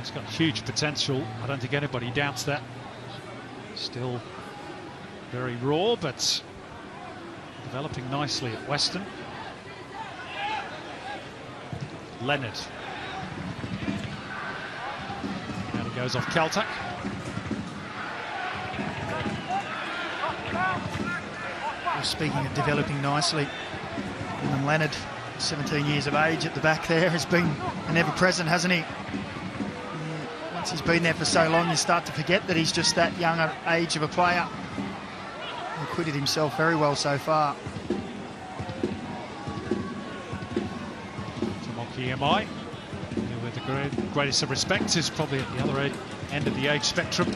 He's got huge potential. I don't think anybody doubts that. Still very raw, but developing nicely at Weston. Leonard. And he goes off Caltech. Speaking of developing nicely, and Leonard, 17 years of age at the back there, has been an ever-present, hasn't he? Once he's been there for so long, you start to forget that he's just that young age of a player. He acquitted himself very well so far. EMI, with the greatest of respect, is probably at the other end of the age spectrum.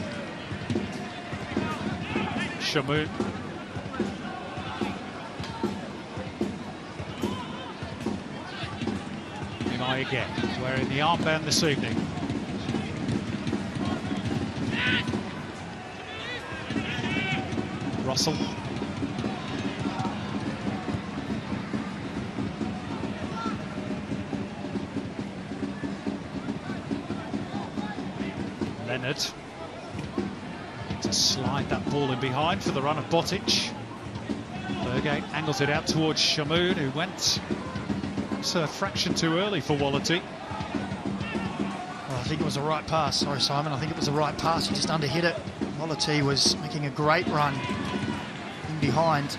Shamoon. EMI again, wearing the armband this evening. Russell. Leonard to slide that ball in behind for the run of Botic. Bergate angles it out towards Shamoon, who went a fraction too early for Wallity. Well, I think it was a right pass. Sorry, Simon. I think it was a right pass. He just underhit it. Wallity was making a great run in behind.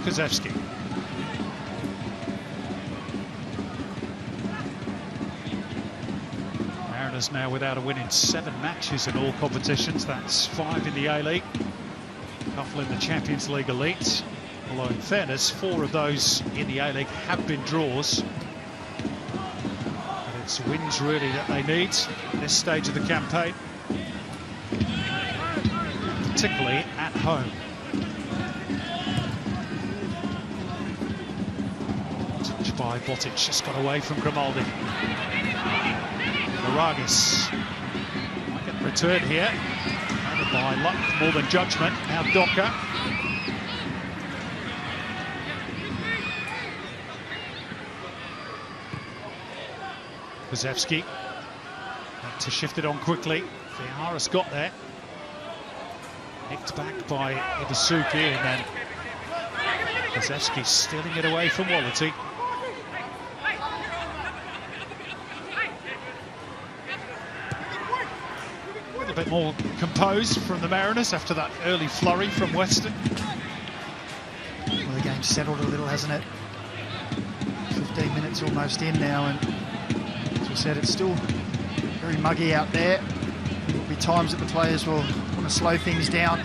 Kozewski. Mariners now without a win in 7 matches in all competitions. That's 5 in the A-League, a couple in the Champions League Elite. Although in fairness, 4 of those in the A-League have been draws. And it's wins really that they need at this stage of the campaign, particularly at home. By Botic, just got away from Grimaldi. Maragis might get the return here. And by luck more than judgment. Now Docker. Kozewski had to shift it on quickly. Fiara's got there. Nicked back by Ibasuki, and then Kozewski stealing it away from Wallity. A bit more composed from the Mariners after that early flurry from Weston. Well, the game's settled a little, hasn't it? 15 minutes almost in now, and as we said, it's still very muggy out there. There'll be times that the players will want to slow things down.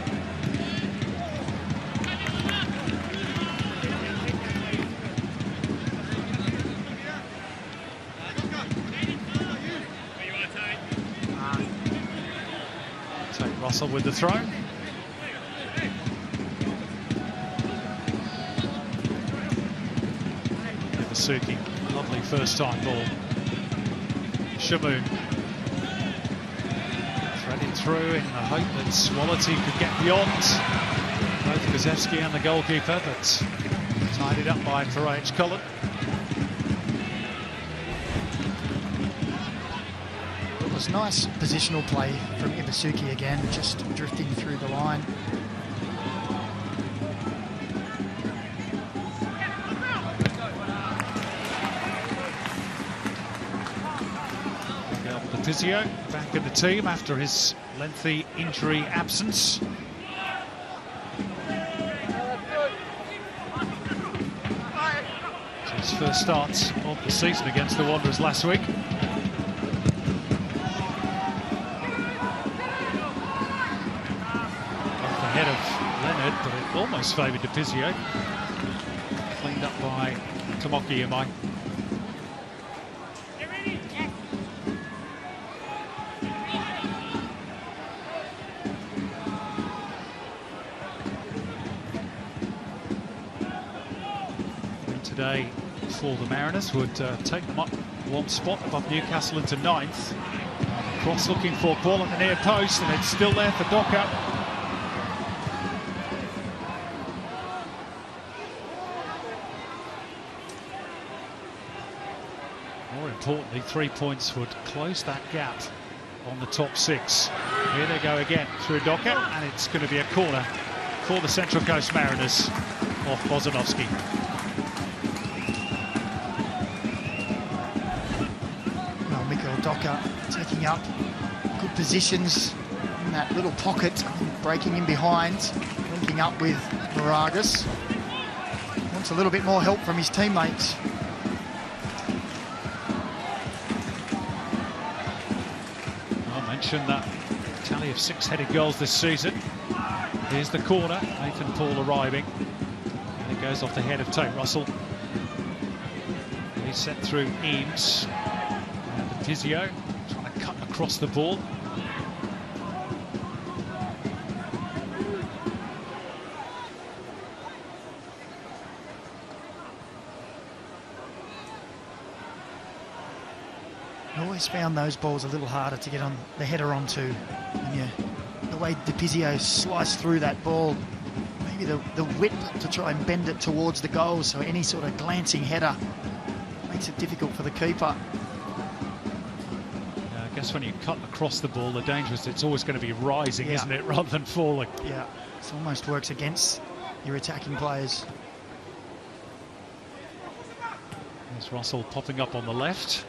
Russell with the throw. Ibasuki, lovely first time ball. Shamoon threaded through in the hope that Wallity could get beyond both Kozewski and the goalkeeper, but tied it up by Farage Cullen. Nice positional play from Ibasuki again, just drifting through the line. Physio back in the team after his lengthy injury absence. So his first start of the season against the Wanderers last week. Ahead of Leonard, but it almost favoured Physio. Cleaned up by Tomoki Imai. Today for the Mariners would take them up one spot above Newcastle into 9th. Cross looking for ball at the near post, and it's still there for Docker. importantly, 3 points would close that gap on the top 6. Here they go again through Docker, and it's going to be a corner for the Central Coast Mariners off Bozanovsky. Well, Mikhail Docker taking up good positions in that little pocket, breaking in behind, linking up with Moragas. Wants a little bit more help from his teammates. I mentioned that tally of 6 headed goals this season. Here's the corner, Nathan Paul arriving. And it goes off the head of Tate Russell. He's set through Eames. And the physio trying to cut across the ball. I always found those balls a little harder to get on the header onto. And the way DePizio sliced through that ball, maybe the width to try and bend it towards the goal, so any sort of glancing header makes it difficult for the keeper. I guess when you cut across the ball, the danger is it's always going to be rising, isn't it, rather than falling. Yeah, it almost works against your attacking players. There's Russell popping up on the left.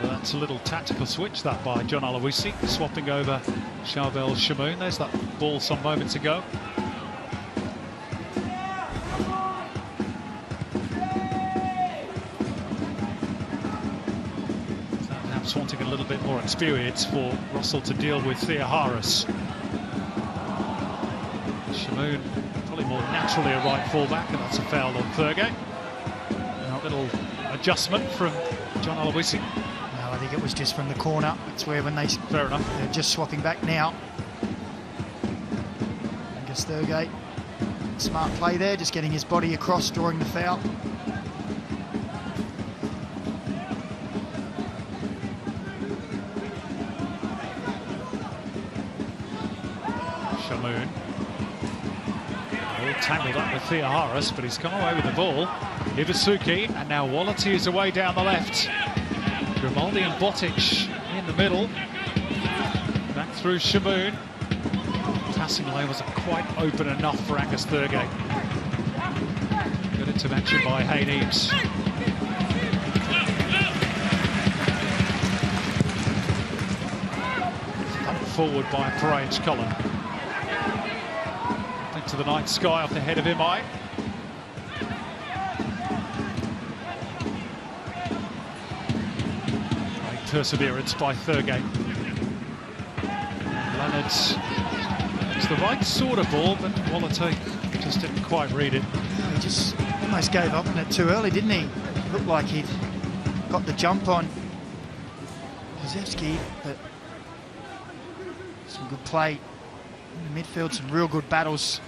That's a little tactical switch, that by John Aloisi, swapping over Charbel Shamoun. There's that ball some moments ago. Perhaps wanting a little bit more experience for Russell to deal with Theoharis. Shamoun probably more naturally a right fullback, and that's a foul on Fergay. A little adjustment from John Aloisi. I think it was just from the corner. It's where when fair enough. They're just swapping back now. Angus Thurgate, smart play there, just getting his body across, drawing the foul. Shamoun. All tangled up with Theoharis, but he's come away with the ball. Ivasuki, and now Wallity is away down the left. Grimaldi and Botic in the middle. Back through Shamoun. Passing lane wasn't quite open enough for Angus Thurgate. Good intervention by Hayne Eames. Up forward by Perange Cullen. Into the night sky off the head of Imai. Perseverance by Thurgate. Leonard's it's the right sort of ball, but Wallity just didn't quite read it. He just almost gave up on it too early, didn't he? Looked like he'd got the jump on Jozefsky, but some good play in the midfield, some real good battles.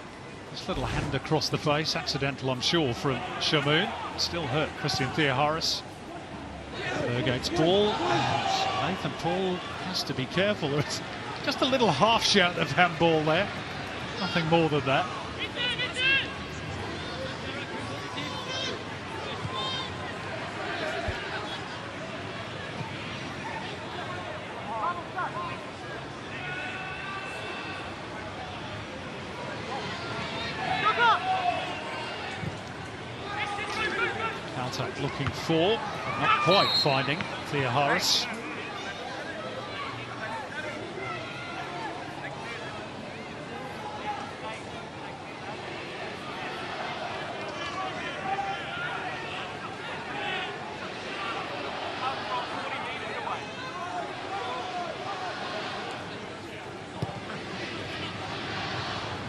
This little hand across the face, accidental I'm sure from Shamoun. Still hurt Christian Theoharis. Thurgate's ball, and Nathan Paul has to be careful. There's just a little half shout of handball there, nothing more than that. Caltech looking for, not quite finding Theoharis.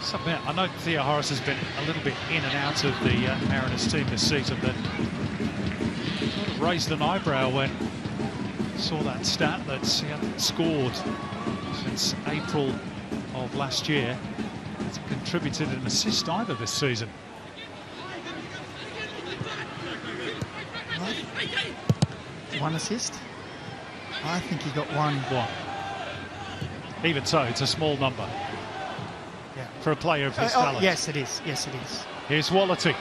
Submit. I know Theoharis has been a little bit in and out of the Mariners team this season, but sort of raised an eyebrow when saw that stat that he hadn't scored since April of last year. Hasn't contributed an assist either this season. One assist? I think he got one. Even so, it's a small number. Yeah. For a player of his talent. Yes, it is. Yes, it is. Here's Wallety.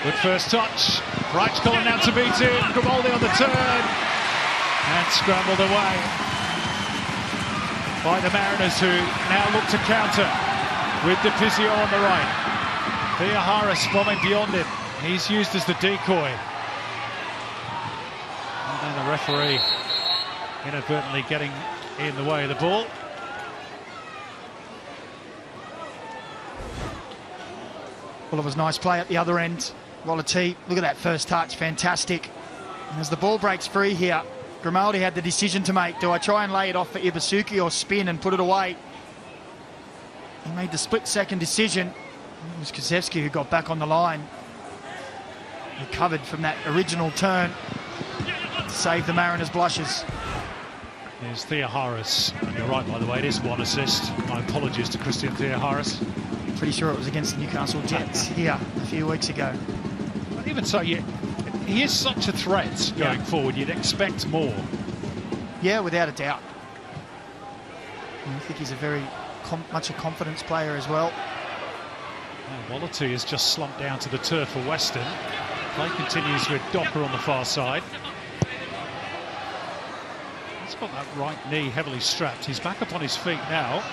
Good first touch. Wright's calling down to meet him. Grimaldi on the turn. And scrambled away by the Mariners, who now look to counter with Depizio on the right. Theoharis bombing beyond him. He's used as the decoy. And then the referee inadvertently getting in the way of the ball. Well, it was nice play at the other end. Wallety, look at that first touch, fantastic. And as the ball breaks free here, Grimaldi had the decision to make. Do I try and lay it off for Ibasuki or spin and put it away? He made the split-second decision. It was Kozewski who got back on the line. Recovered from that original turn to save the Mariners' blushes. There's Theoharis. And you're right, by the way, it is one assist. My apologies to Christian Theoharis. Pretty sure it was against the Newcastle Jets here a few weeks ago. But even so, he is such a threat going forward. You'd expect more. Yeah, without a doubt. And I think he's a very much a confidence player as well. Wallety has just slumped down to the turf for Weston. Play continues with Docker on the far side. He's got that right knee heavily strapped. He's back up on his feet now.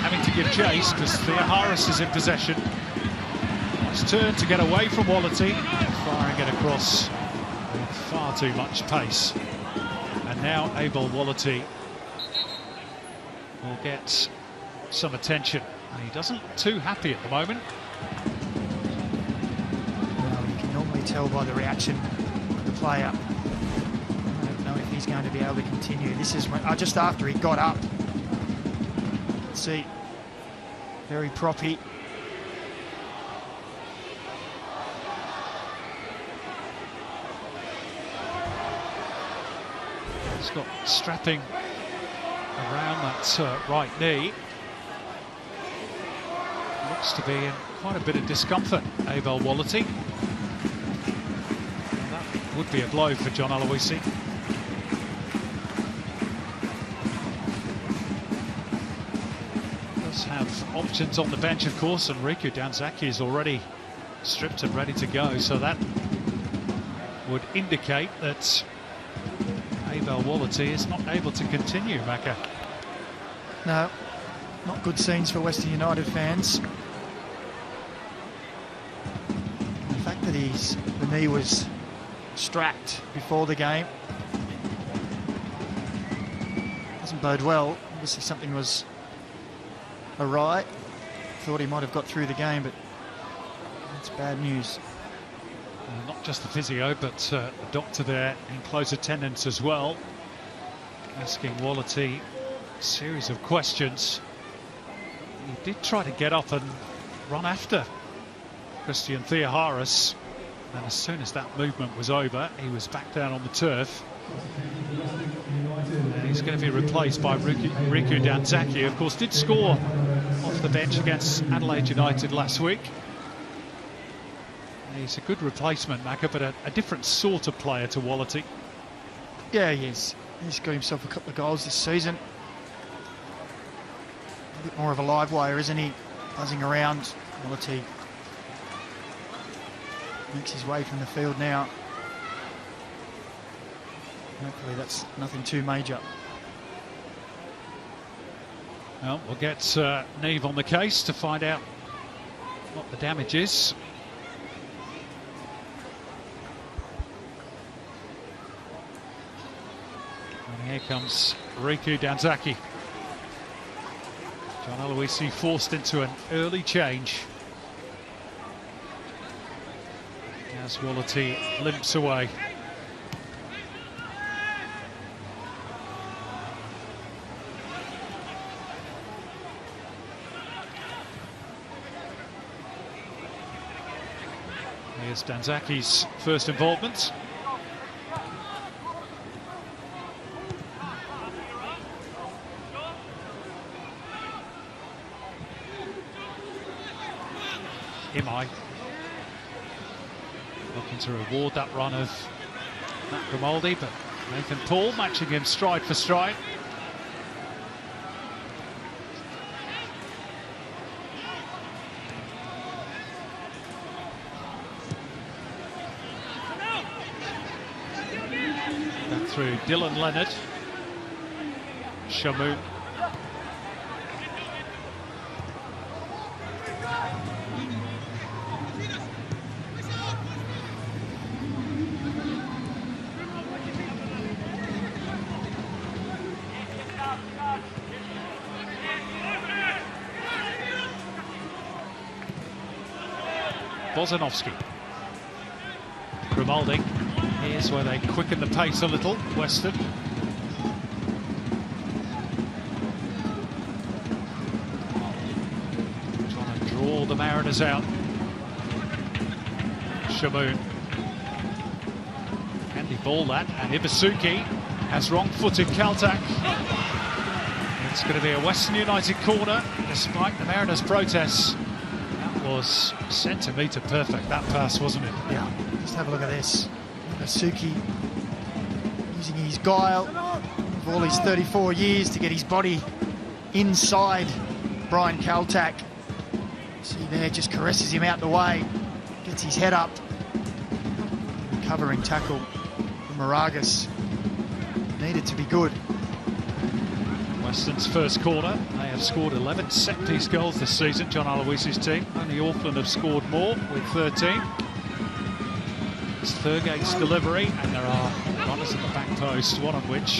Having to give chase because Theoharis is in possession. Nice turn to get away from Wallety. Firing it across with far too much pace. And now Abel Wallety will get some attention. And he doesn't look too happy at the moment. Well, you can normally tell by the reaction of the player. I don't know if he's going to be able to continue. This is when, just after he got up. Let's see. Very proppy. He's got strapping around that right knee. Looks to be in quite a bit of discomfort, Abel Wallety. That would be a blow for John Aloisi. Does have options on the bench, of course, and Riku Danzaki is already stripped and ready to go, so that would indicate that Abel Wallety is not able to continue, Macca. No, not good scenes for Western United fans. The fact that the knee was strapped before the game doesn't bode well. Obviously something was awry. Thought he might have got through the game, but that's bad news. Not just the physio, but the doctor there in close attendance as well, asking Wallety a series of questions. He did try to get up and run after Christian Theoharis, and as soon as that movement was over, he was back down on the turf. And he's going to be replaced by Riku Danzaki, of course, did score off the bench against Adelaide United last week. He's a good replacement, Macca, but a different sort of player to Wallety. Yeah, he is. He's got himself a couple of goals this season. A bit more of a live wire, isn't he? Buzzing around. Wallety makes his way from the field now. Hopefully that's nothing too major. Well, we'll get Neve on the case to find out what the damage is. And here comes Riku Danzaki. John Aloisi forced into an early change as Wallety limps away. Here's Danzaki's first involvement. Imai looking to reward that run of Matt Grimaldi, but Nathan Paul matching him stride for stride. through Dylan Leonard. Shamoon. Bozanovsky. Grimaldi. Here's where they quicken the pace a little, Weston. Trying to draw the Mariners out. Shamoon. Handy ball that, and Ibasuki has wrong-footed Kaltak. It's going to be a Western United corner, despite the Mariners' protests. That was centimetre perfect, that pass, wasn't it? Yeah, just have a look at this. Ibasuki using his guile of all his 34 years to get his body inside Brian Kaltak. See there, just caresses him out the way, gets his head up. Recovering tackle from Moragas. Needed to be good. Weston's first corner. They have scored 11 set-piece goals this season, John Aloisi's team. Only Auckland have scored more with 13. It's Thurgate's delivery, and there are runners at the back post, one of which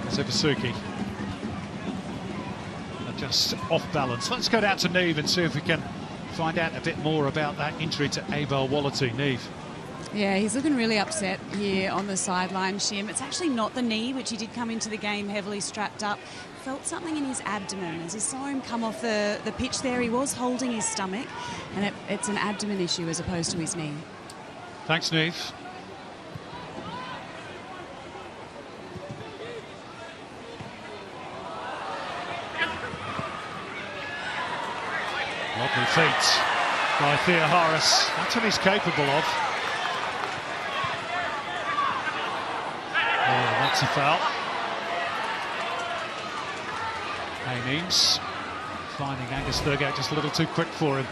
is Ibasuki. They're just off balance. Let's go down to Neve and see if we can find out a bit more about that injury to Abel Wallity. Neve. Yeah, he's looking really upset here on the sideline, Shim. It's actually not the knee, which he did come into the game heavily strapped up. Felt something in his abdomen. As he saw him come off the pitch there, he was holding his stomach, and it's an abdomen issue as opposed to his knee. Thanks, Neve. Lovely feet by Theoharis. That's what he's capable of. Oh, that's a foul. Haynes finding Angus Thurgate just a little too quick for him.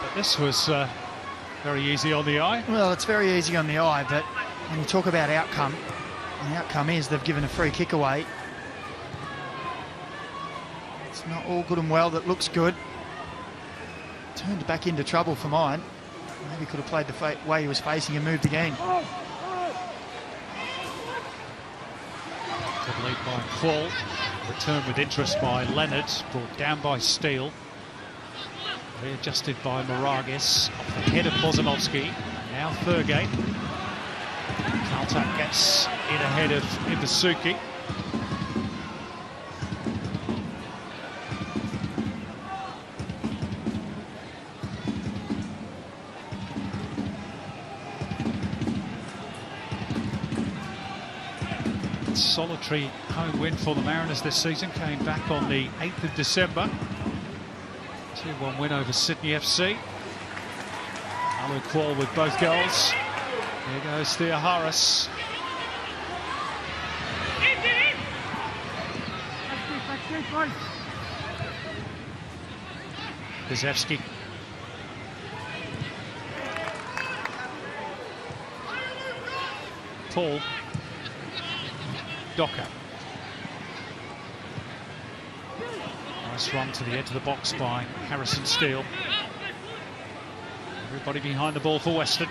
But this was very easy on the eye. Well, it's very easy on the eye, but when you talk about outcome, the outcome is they've given a free kick away. It's not all good and well. That looks good. Turned back into trouble for mine. Maybe could have played the way he was facing and moved again. Good lead by Fall. Return with interest by Leonard. Brought down by Steele. Readjusted by Moragas. Off the head of Bozanovsky. Now Thurgate. Kaltak gets in ahead of Ibasuki. Solitary home win for the Mariners this season. Came back on the 8th of December. 2-1 win over Sydney FC. Alu Kual with both goals. Here goes Theoharis. Gazewski. Paul. Docker. Nice run to the edge of the box by Harrison Steele. Everybody behind the ball for Weston.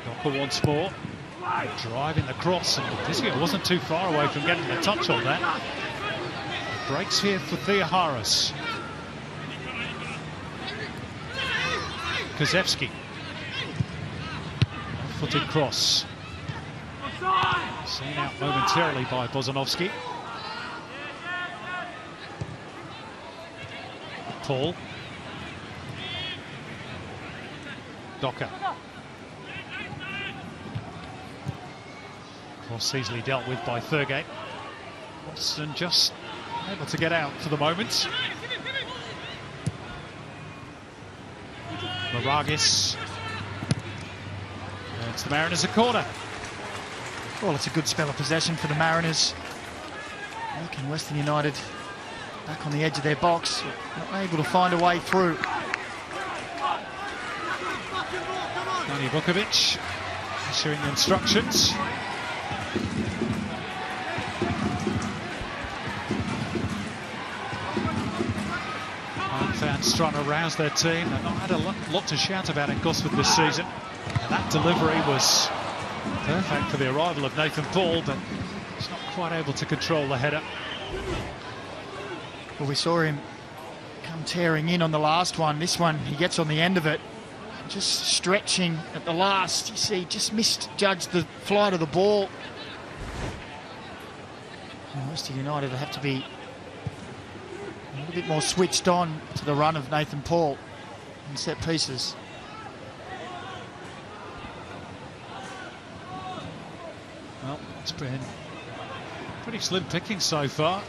Docker once more. Driving the cross, and Dizio wasn't too far away from getting a touch on that. Breaks here for Theoharis. Gazewski. Footed cross. Seen out momentarily by Bozanovsky. Paul. Docker. Cross easily dealt with by Thurgate. Weston just able to get out for the moment. Moragas. It's the Mariners a corner. Well, it's a good spell of possession for the Mariners. Looking Western United back on the edge of their box, not able to find a way through. Tony Vukovic issuing instructions. Home fans trying to rouse their team. They've not had a lot to shout about in Gosford this season. And that delivery was perfect for the arrival of Nathan Paul, but he's not quite able to control the header. Well, we saw him come tearing in on the last one. This one, he gets on the end of it. Just stretching at the last. You see, just misjudged the flight of the ball. And Weston United have to be a little bit more switched on to the run of Nathan Paul in set pieces. Well, it's been pretty slim picking so far.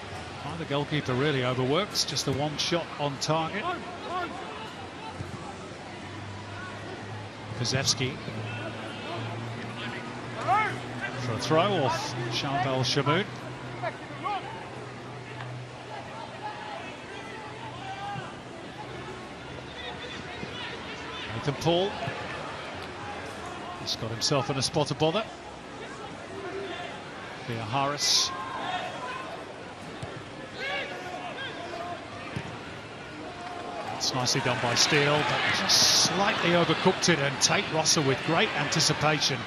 The goalkeeper really overworks, just the one shot on target. Kozewski for a throw off Charbel Shamoun. Nathan Paul has got himself in a spot of bother. Via Harris. It's nicely done by Steele, but just slightly overcooked it, and Tate Russell with great anticipation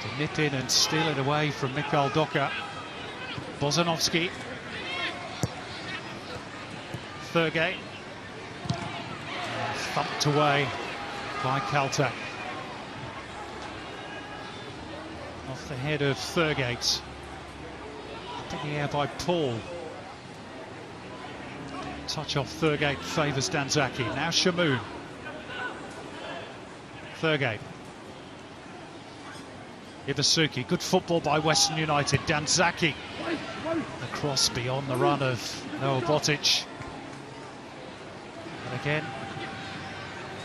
to nip in and steal it away from Mikhail Doka. Bozanovski. Thurgate. Thumped away by Kaltak. Off the head of Thurgate. Up in the air by Paul. Touch off Thurgate favours Danzaki. Now Shamoun. Thurgate. Ibasuki. Good football by Weston United. Danzaki. The cross beyond the run of Noah Botic. And again,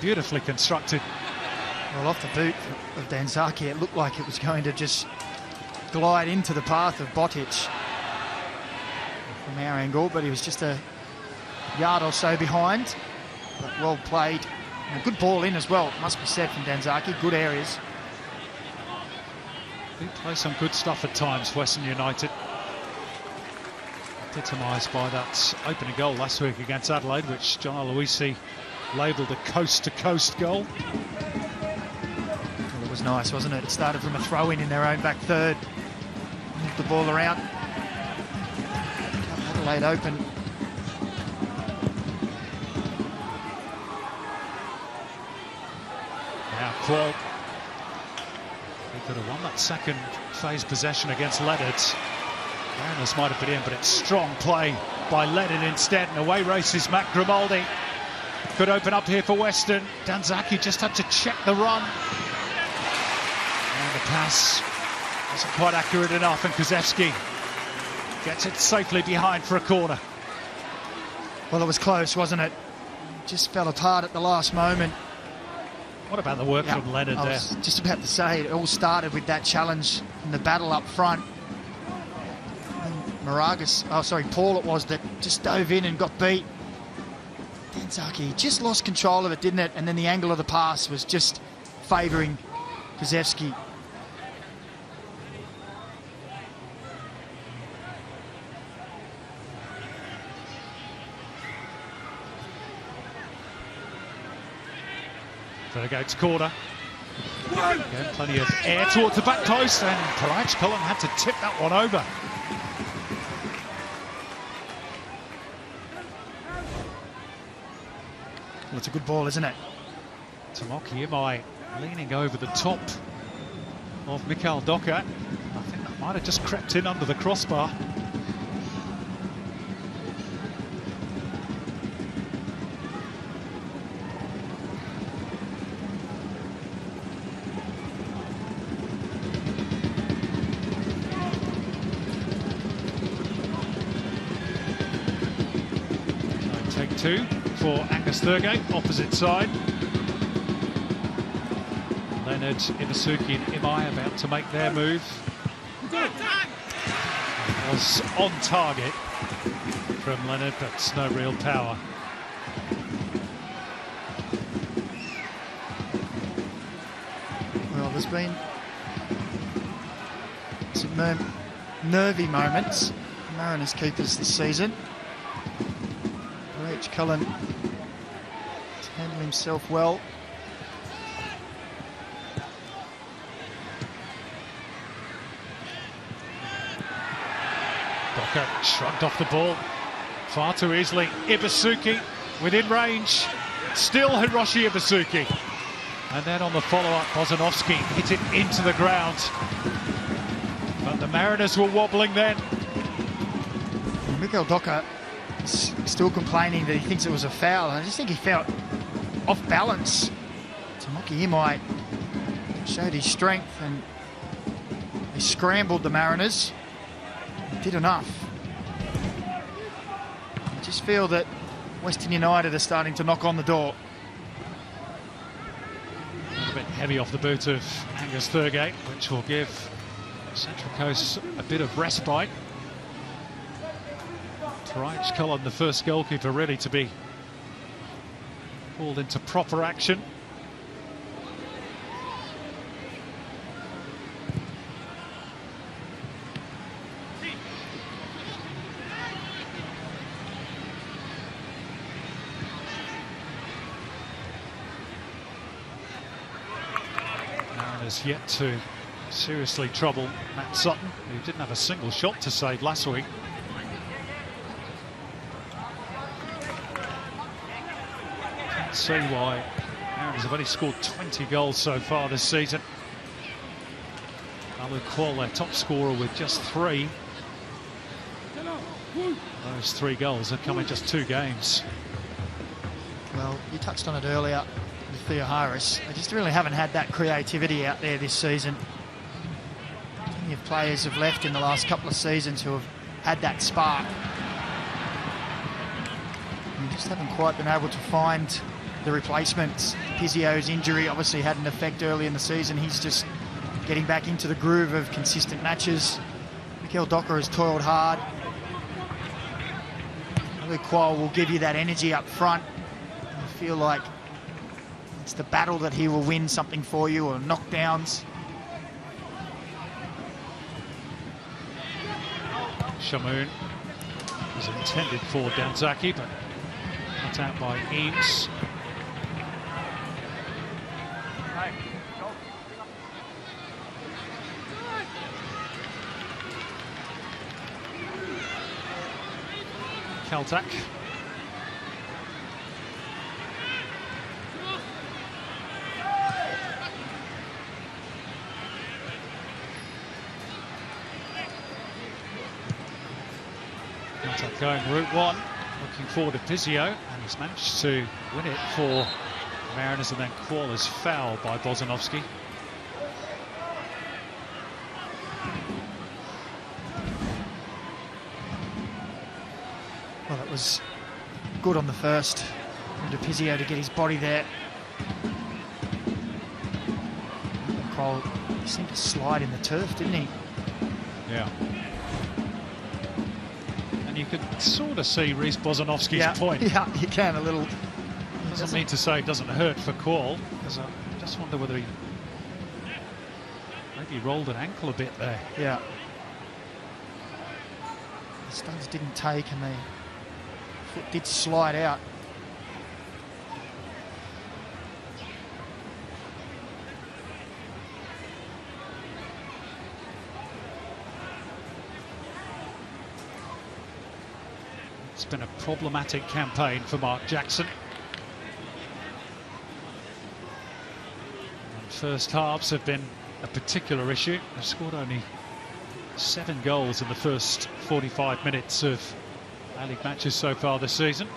beautifully constructed. Well, off the boot of Danzaki, it looked like it was going to just glide into the path of Botic from our angle, but he was just a yard or so behind, but well played. And a good ball in as well, must be said, from Danzaki. Good areas. They play some good stuff at times, Western United. Epitomised by that opening goal last week against Adelaide, which John Aloisi labelled a coast-to-coast goal. Well, it was nice, wasn't it? It started from a throw-in in their own back third. Moved the ball around. Adelaide open. Paul. He could have won that second phase possession against Leonard. Mariners might have been in, but it's strong play by Leonard instead, and away races Matt Grimaldi. Could open up here for Weston. Danzaki just had to check the run. And the pass wasn't quite accurate enough, and Kozewski gets it safely behind for a corner. Well, it was close, wasn't it? Just fell apart at the last moment. What about the work from Leonard there? I was just about to say, it all started with that challenge and the battle up front. Paul it was that just dove in and got beat. Danzaki just lost control of it, didn't it? And then the angle of the pass was just favouring Kozewski. Thurgate's corner. Again, plenty of air towards the back post, and perhaps Cullen had to tip that one over. Well, it's a good ball, isn't it? Tomoki Imai leaning over the top of Mikhail Doka. I think that might have just crept in under the crossbar. Two for Angus Thurgate, opposite side. Leonard, Ibasuki and Imai about to make their move. It was on target from Leonard, but no real power. Well, there's been nervy moments. Mariners keepers this season. H. Cullen handled himself well. Docker shrugged off the ball far too easily. Ibasuki within range. Still Hiroshi Ibasuki. And then on the follow-up, Bozanovsky hit it into the ground. But the Mariners were wobbling then. Mikael Docker is still complaining that he thinks it was a foul. I just think he felt off balance. Tomoki Imai showed his strength and he scrambled the Mariners. He did enough. I just feel that Western United are starting to knock on the door. A bit heavy off the boot of Angus Thurgate, which will give Central Coast a bit of respite. Teraj Cullen, the first goalkeeper really to be pulled into proper action. Mariners yet to seriously trouble Matt Sutton, who didn't have a single shot to save last week. See why Mariners have only scored 20 goals so far this season. Alu Kuol, their top scorer, with just 3. Those 3 goals have come in just 2 games. Well, you touched on it earlier with Theo Harris. They just really haven't had that creativity out there this season. Plenty of players have left in the last couple of seasons who have had that spark. And just haven't quite been able to find the replacements. Pizzio's injury obviously had an effect early in the season. He's just getting back into the groove of consistent matches. Mikael Docker has toiled hard. Luke Quoll will give you that energy up front. You feel like it's the battle that he will win something for you, or knockdowns. Shamoon was intended for Danzaki, but cut out by Eames. Kaltak. Kaltak going route 1, looking forward to Pizzio, and he's managed to win it for Mariners, and then Quoll is fouled by Bozanovsky. Well, it was good on the first. And Pizzio to get his body there. Quoll seemed to slide in the turf, didn't he? Yeah. And you could sort of see Reece Bozanovsky's point. Yeah, you can a little. Doesn't mean to say it doesn't hurt for Quoll, because I just wonder whether he maybe rolled an ankle a bit there. Yeah. The studs didn't take, and the foot did slide out. It's been a problematic campaign for Mark Jackson. And first halves have been a particular issue. They've scored only 7 goals in the first 45 minutes of A-League matches so far this season.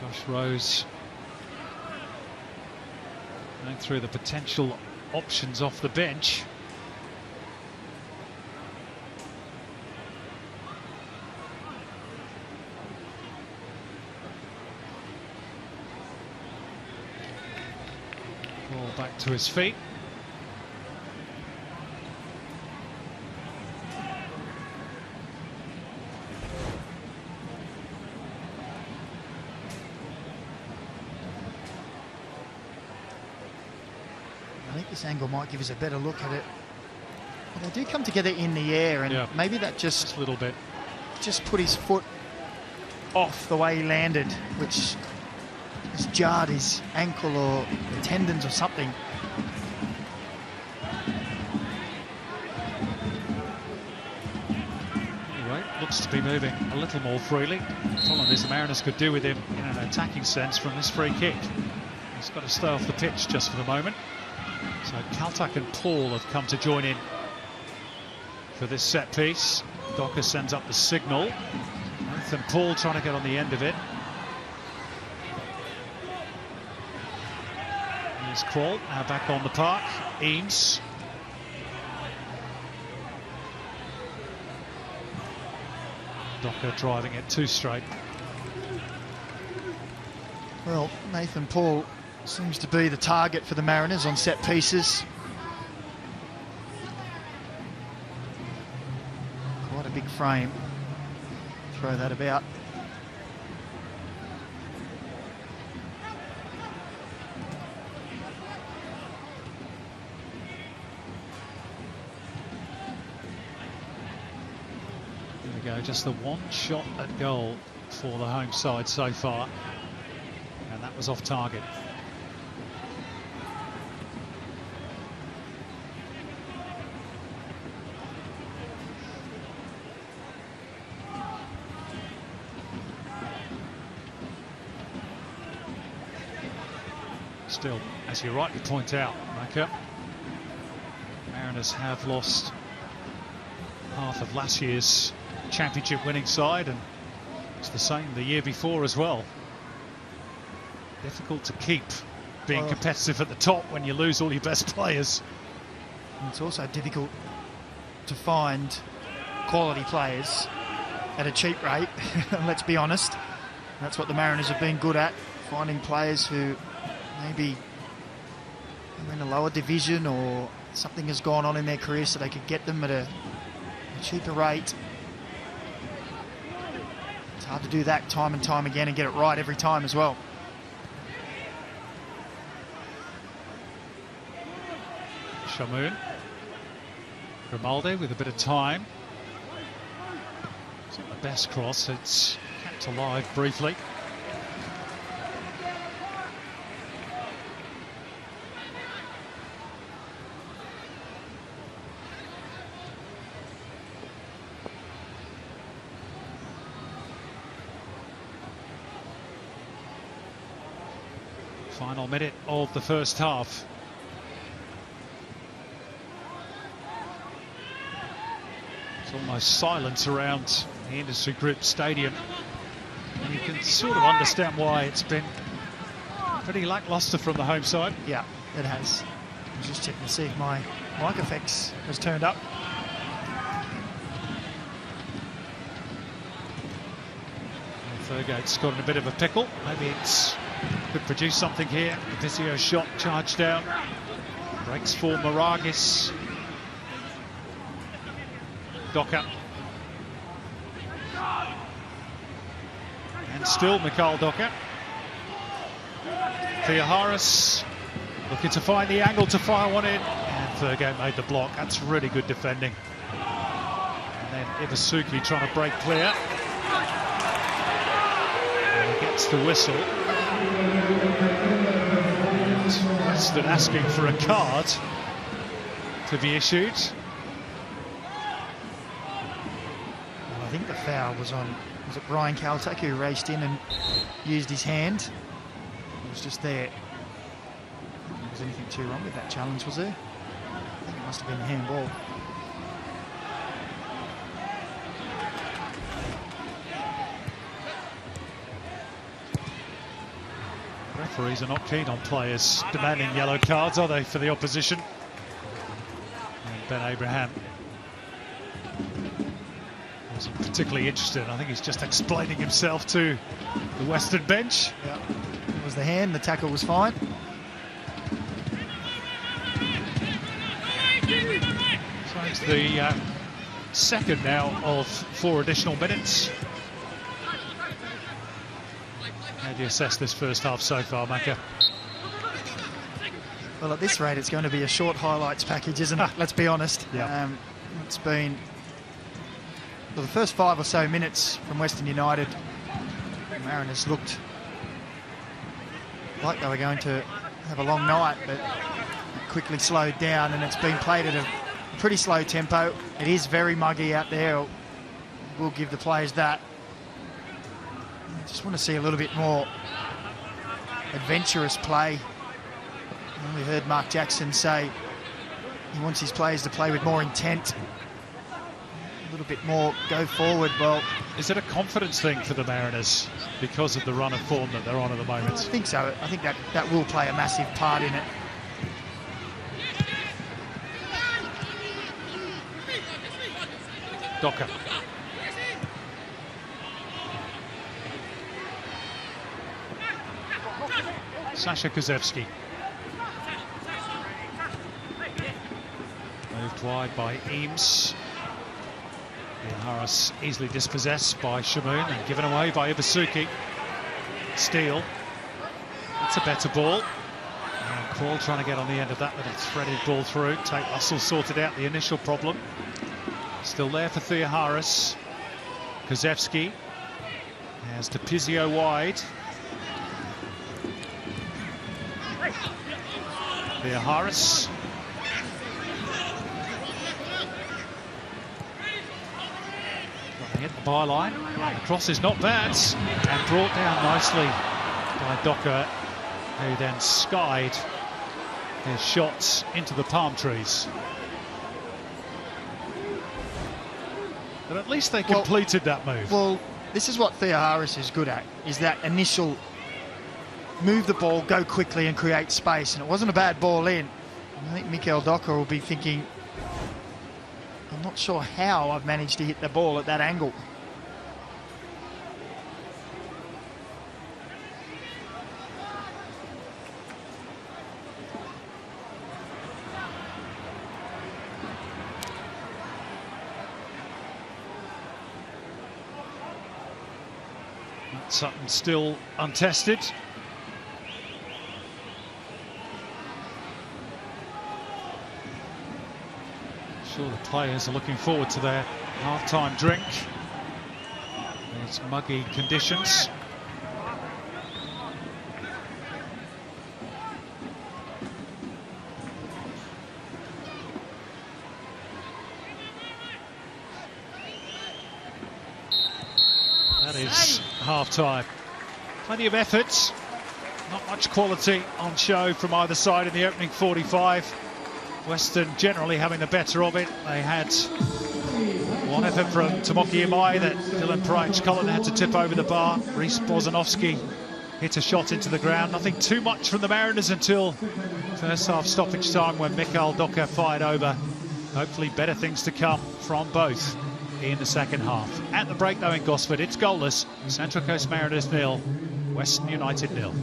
Josh Rose going through the potential options off the bench. Ball back to his feet. I think this angle might give us a better look at it. They do come together in the air, and Yeah. maybe that Just a little bit. just put his foot off the way he landed, which has jarred his ankle or the tendons or something. Anyway, looks to be moving a little more freely. Following this, the Mariners could do with him in an attacking sense from this free kick. He's got to stay off the pitch just for the moment. So Kaltak and Paul have come to join in for this set piece. Docker sends up the signal. Nathan Paul trying to get on the end of it. Here's Kroll, now back on the park. Eames. Docker driving it too straight. Well, Nathan Paul seems to be the target for the Mariners on set pieces. Quite a big frame. Throw that about. There we go, just the one shot at goal for the home side so far. And that was off target. Still, as you rightly point out, Maka, Mariners have lost half of last year's championship winning side, and it's the same the year before as well. Difficult to keep being competitive at the top when you lose all your best players. And it's also difficult to find quality players at a cheap rate. Let's be honest. That's what the Mariners have been good at, finding players who maybe are in a lower division or something has gone on in their career so they could get them at a cheaper rate. It's hard to do that time and time again and get it right every time as well. Shamoon. Grimaldi with a bit of time. It's not the best cross, it's kept alive briefly. Final minute of the first half. It's almost silence around the Industry Group Stadium. And you can sort of understand why it's been pretty lacklustre from the home side. Yeah, it has. I was just checking to see if my mic effects was turned up. Thurgate's got in a bit of a pickle. Maybe it's could produce something here. Vizio shot charged down. Breaks for Maragis. Docker. And still Mikhail Docker. Theoharis looking to find the angle to fire one in. And Thurgate made the block. That's really good defending. And then Iwasuki trying to break clear. And he gets the whistle. And Weston asking for a card to be issued. Well, I think the foul was on, was it Brian Kaltak who raced in and used his hand? It was just there. Was anything too wrong with that challenge, was there? I think it must have been a handball. Referees are not keen on players demanding yellow cards, are they, for the opposition? And Ben Abraham wasn't particularly interested. I think he's just explaining himself to the Western bench. Yeah. It was the hand, the tackle was fine. So it's the second now of 4 additional minutes. How do you assess this first half so far, Maka? Well, at this rate, it's going to be a short highlights package, isn't it? Let's be honest. Yeah. It's been... Well, the first 5 or so minutes from Western United, the Mariners looked like they were going to have a long night, but it quickly slowed down, and it's been played at a pretty slow tempo. It is very muggy out there. We'll give the players that. I just want to see a little bit more adventurous play. We heard Mark Jackson say he wants his players to play with more intent, a little bit more go forward. Well, is it a confidence thing for the Mariners because of the run of form that they're on at the moment? I think so. I think that will play a massive part in it. Docker. Sasha Kozewski. Moved wide by Eames. Harris easily dispossessed by Shamoon and given away by Ibasuki. Steele. It's a better ball. And Quall trying to get on the end of that little threaded ball through. Tate Russell sorted out the initial problem. Still there for Thea Harris. Kozewski has Tapizio wide. Thea Harris. Hit the byline. The cross is not bad and brought down nicely by Docker, who then skied his shots into the palm trees. But at least they completed that move. Well, this is what Thea Harris is good at, is that initial move the ball, go quickly and create space. And it wasn't a bad ball in. I think Mikael Docker will be thinking, I'm not sure how I've managed to hit the ball at that angle. Sutton still untested. Sure, the players are looking forward to their half-time drink. It's muggy conditions. That is half-time. Plenty of efforts, not much quality on show from either side in the opening 45. Weston generally having the better of it. They had one effort from Tomoki Imai that Dylan Pryce-Cullen had to tip over the bar. Reece Bozanovsky hit a shot into the ground. Nothing too much from the Mariners until first half stoppage time when Mikael Docker fired over. Hopefully better things to come from both in the second half. At the break though in Gosford, it's goalless. Central Coast Mariners 0, Western United 0.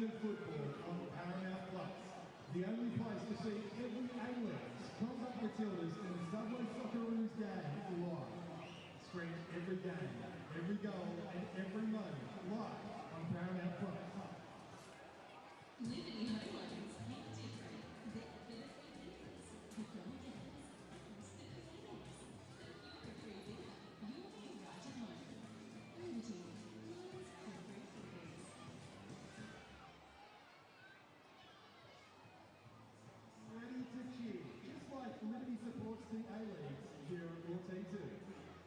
Australian football on Paramount Plus. The only place to see every A-Leagues, Combat Matildas and Subway Socceroos game live. Stream every game, every goal and every moment live on Paramount Plus. Liberty Home Loans make it different. They're bittersweet memories. With your hands. Instead of headaches. If you're a free bidder, you'll be right at home. Liberty. Loans for free flippers. Ready to cheer, just like Liberty supports the A-Leagues here at your T2.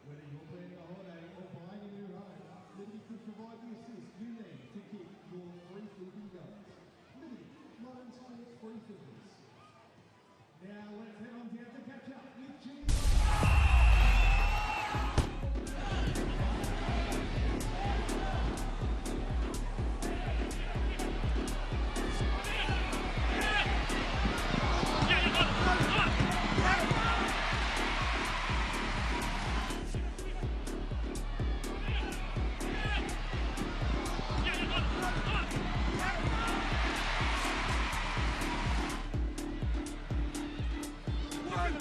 Whether you're planning a holiday or buying a new home, Liberty could provide the assist you need to keep your free flipping going. Liberty, loans for free flippers. Now let's head on down to catch up with G. One,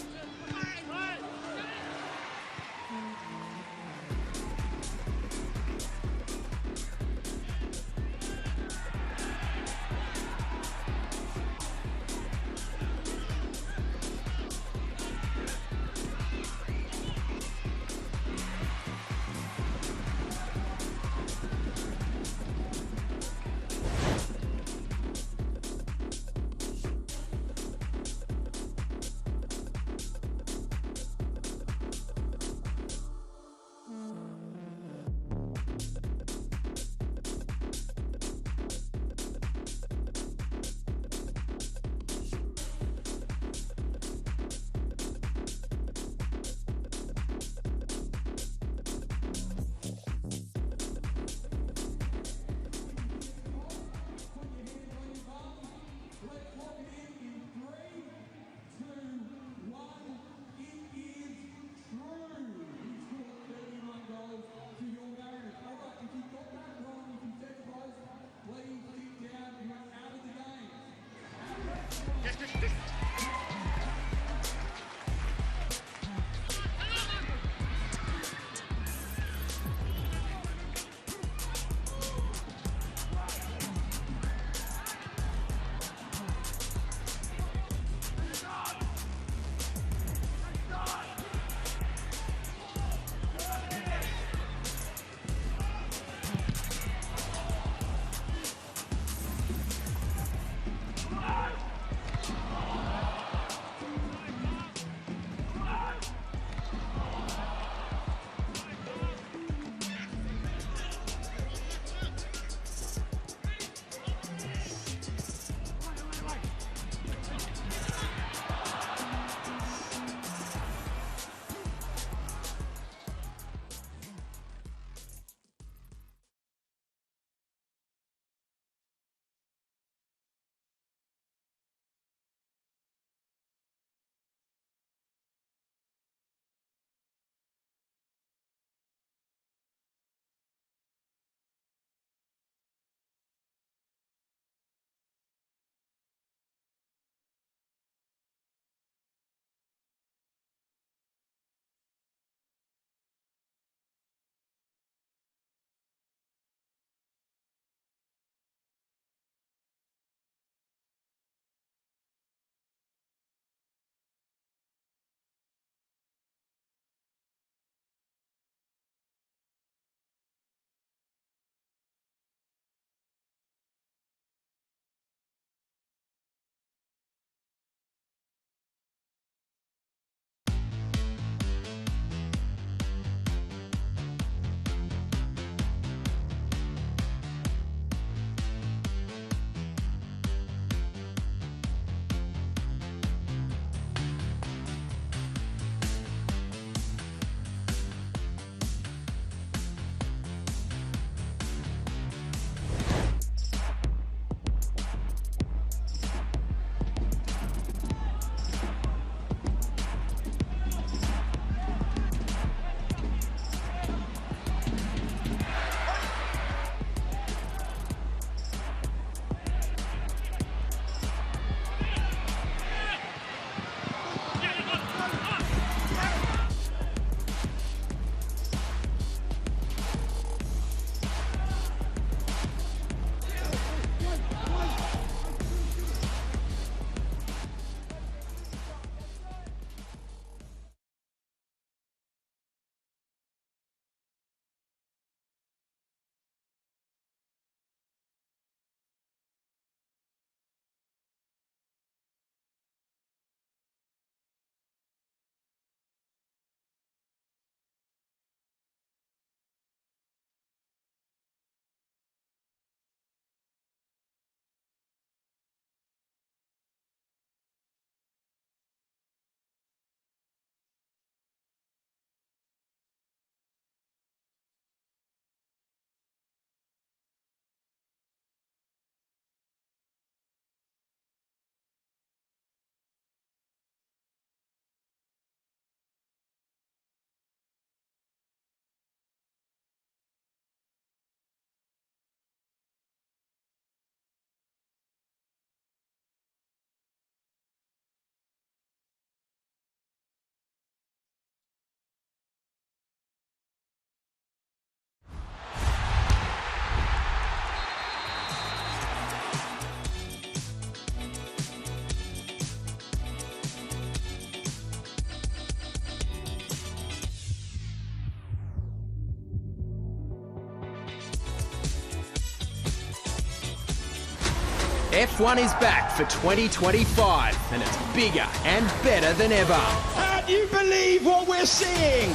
F1 is back for 2025 and it's bigger and better than ever. Can't you believe what we're seeing?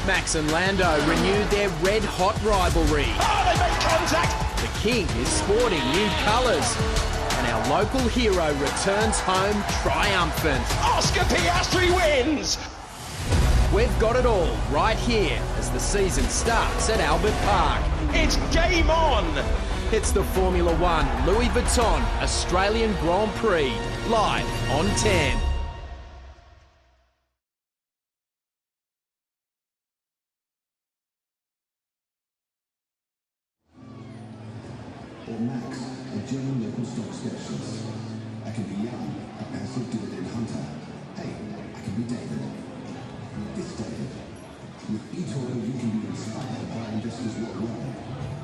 Max and Lando renewed their red-hot rivalry. Oh, they made contact! The King is sporting new colours. And our local hero returns home triumphant. Oscar Piastri wins! We've got it all right here as the season starts at Albert Park. It's game on! It's the Formula One Louis Vuitton Australian Grand Prix, live on 10. Or Max, a German local stock specialist. I can be young, a passive dividend hunter. Hey, I can be David. This David. With eToro, you can be inspired by investors worldwide.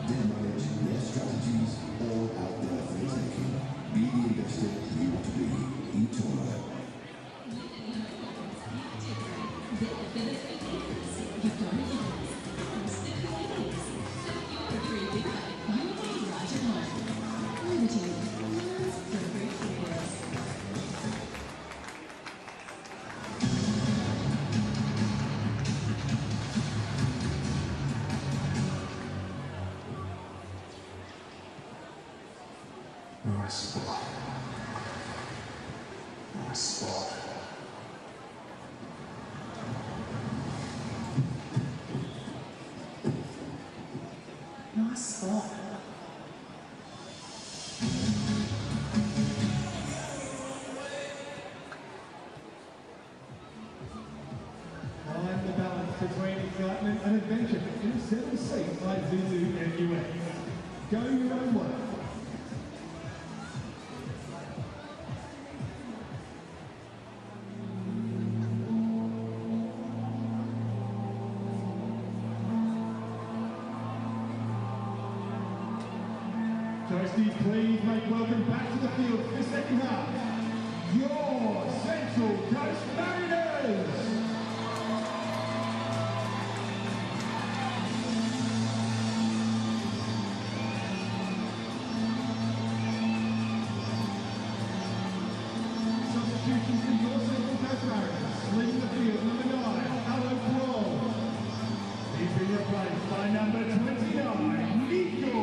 Their knowledge, their strategies, all out there for the taking. Be the investor you want to be. eToro. Nice spot. Nice spot. Nice spot. Find the balance between excitement and adventure in a 7-seat Isuzu UTE. Go your own way. Toasties, please make welcome back to the field for the second half. Your Central Coast Mariners! Substitution for your Central Coast Mariners. Leading the field, number 9, Equalize. He's been replaced by number 29, Nico.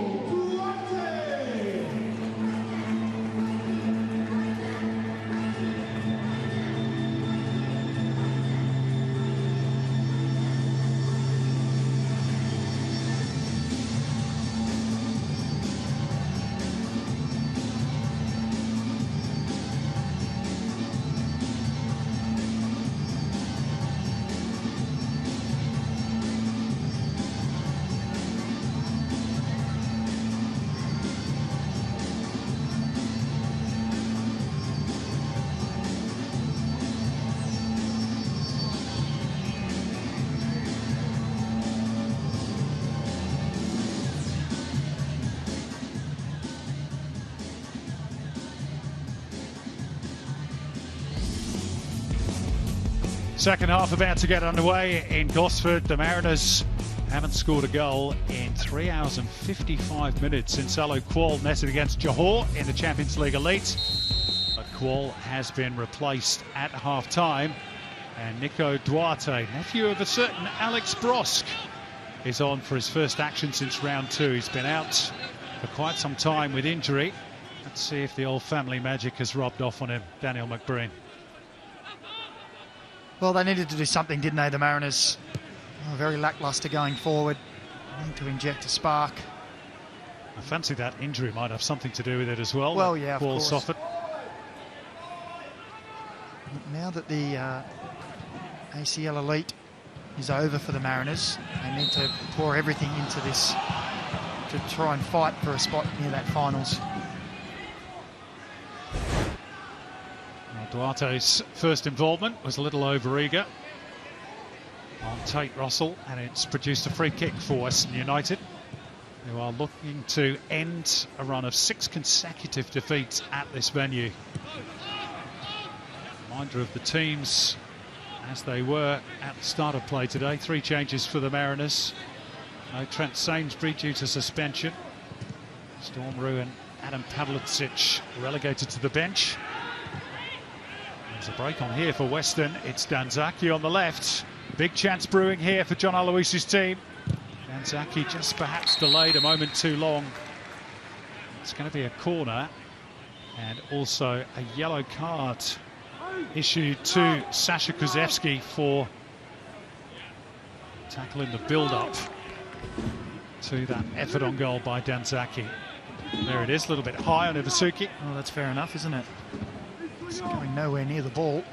Second half about to get underway in Gosford. The Mariners haven't scored a goal in 3 hours and 55 minutes since Alo Qual netted against Johor in the Champions League Elite. But Qual has been replaced at half-time. And Nico Duarte, nephew of a certain Alex Brosk, is on for his first action since round 2. He's been out for quite some time with injury. Let's see if the old family magic has rubbed off on him, Daniel McBreen. Well, they needed to do something, didn't they, the Mariners? Oh, very lacklustre going forward. Need to inject a spark. I fancy that injury might have something to do with it as well. Well, yeah, of Paul course. Soffit. Now that the ACL Elite is over for the Mariners, they need to pour everything into this to try and fight for a spot near that finals. Duarte's first involvement was a little over-eager on Tate Russell, and it's produced a free kick for Weston United, who are looking to end a run of 6 consecutive defeats at this venue. Reminder of the teams as they were at the start of play today. 3 changes for the Mariners. No Trent Sainsbury due to suspension. Storm Ruin Adam Pavlicic relegated to the bench. There's a break on here for Weston. It's Danzaki on the left. Big chance brewing here for John Aloisi's team. Danzaki just perhaps delayed a moment too long. It's going to be a corner and also a yellow card issued to Sasha Kuzevsky for tackling the build-up to that effort on goal by Danzaki. There it is, a little bit high on Iwasuki. Well, that's fair enough, isn't it? It's going nowhere near the ball.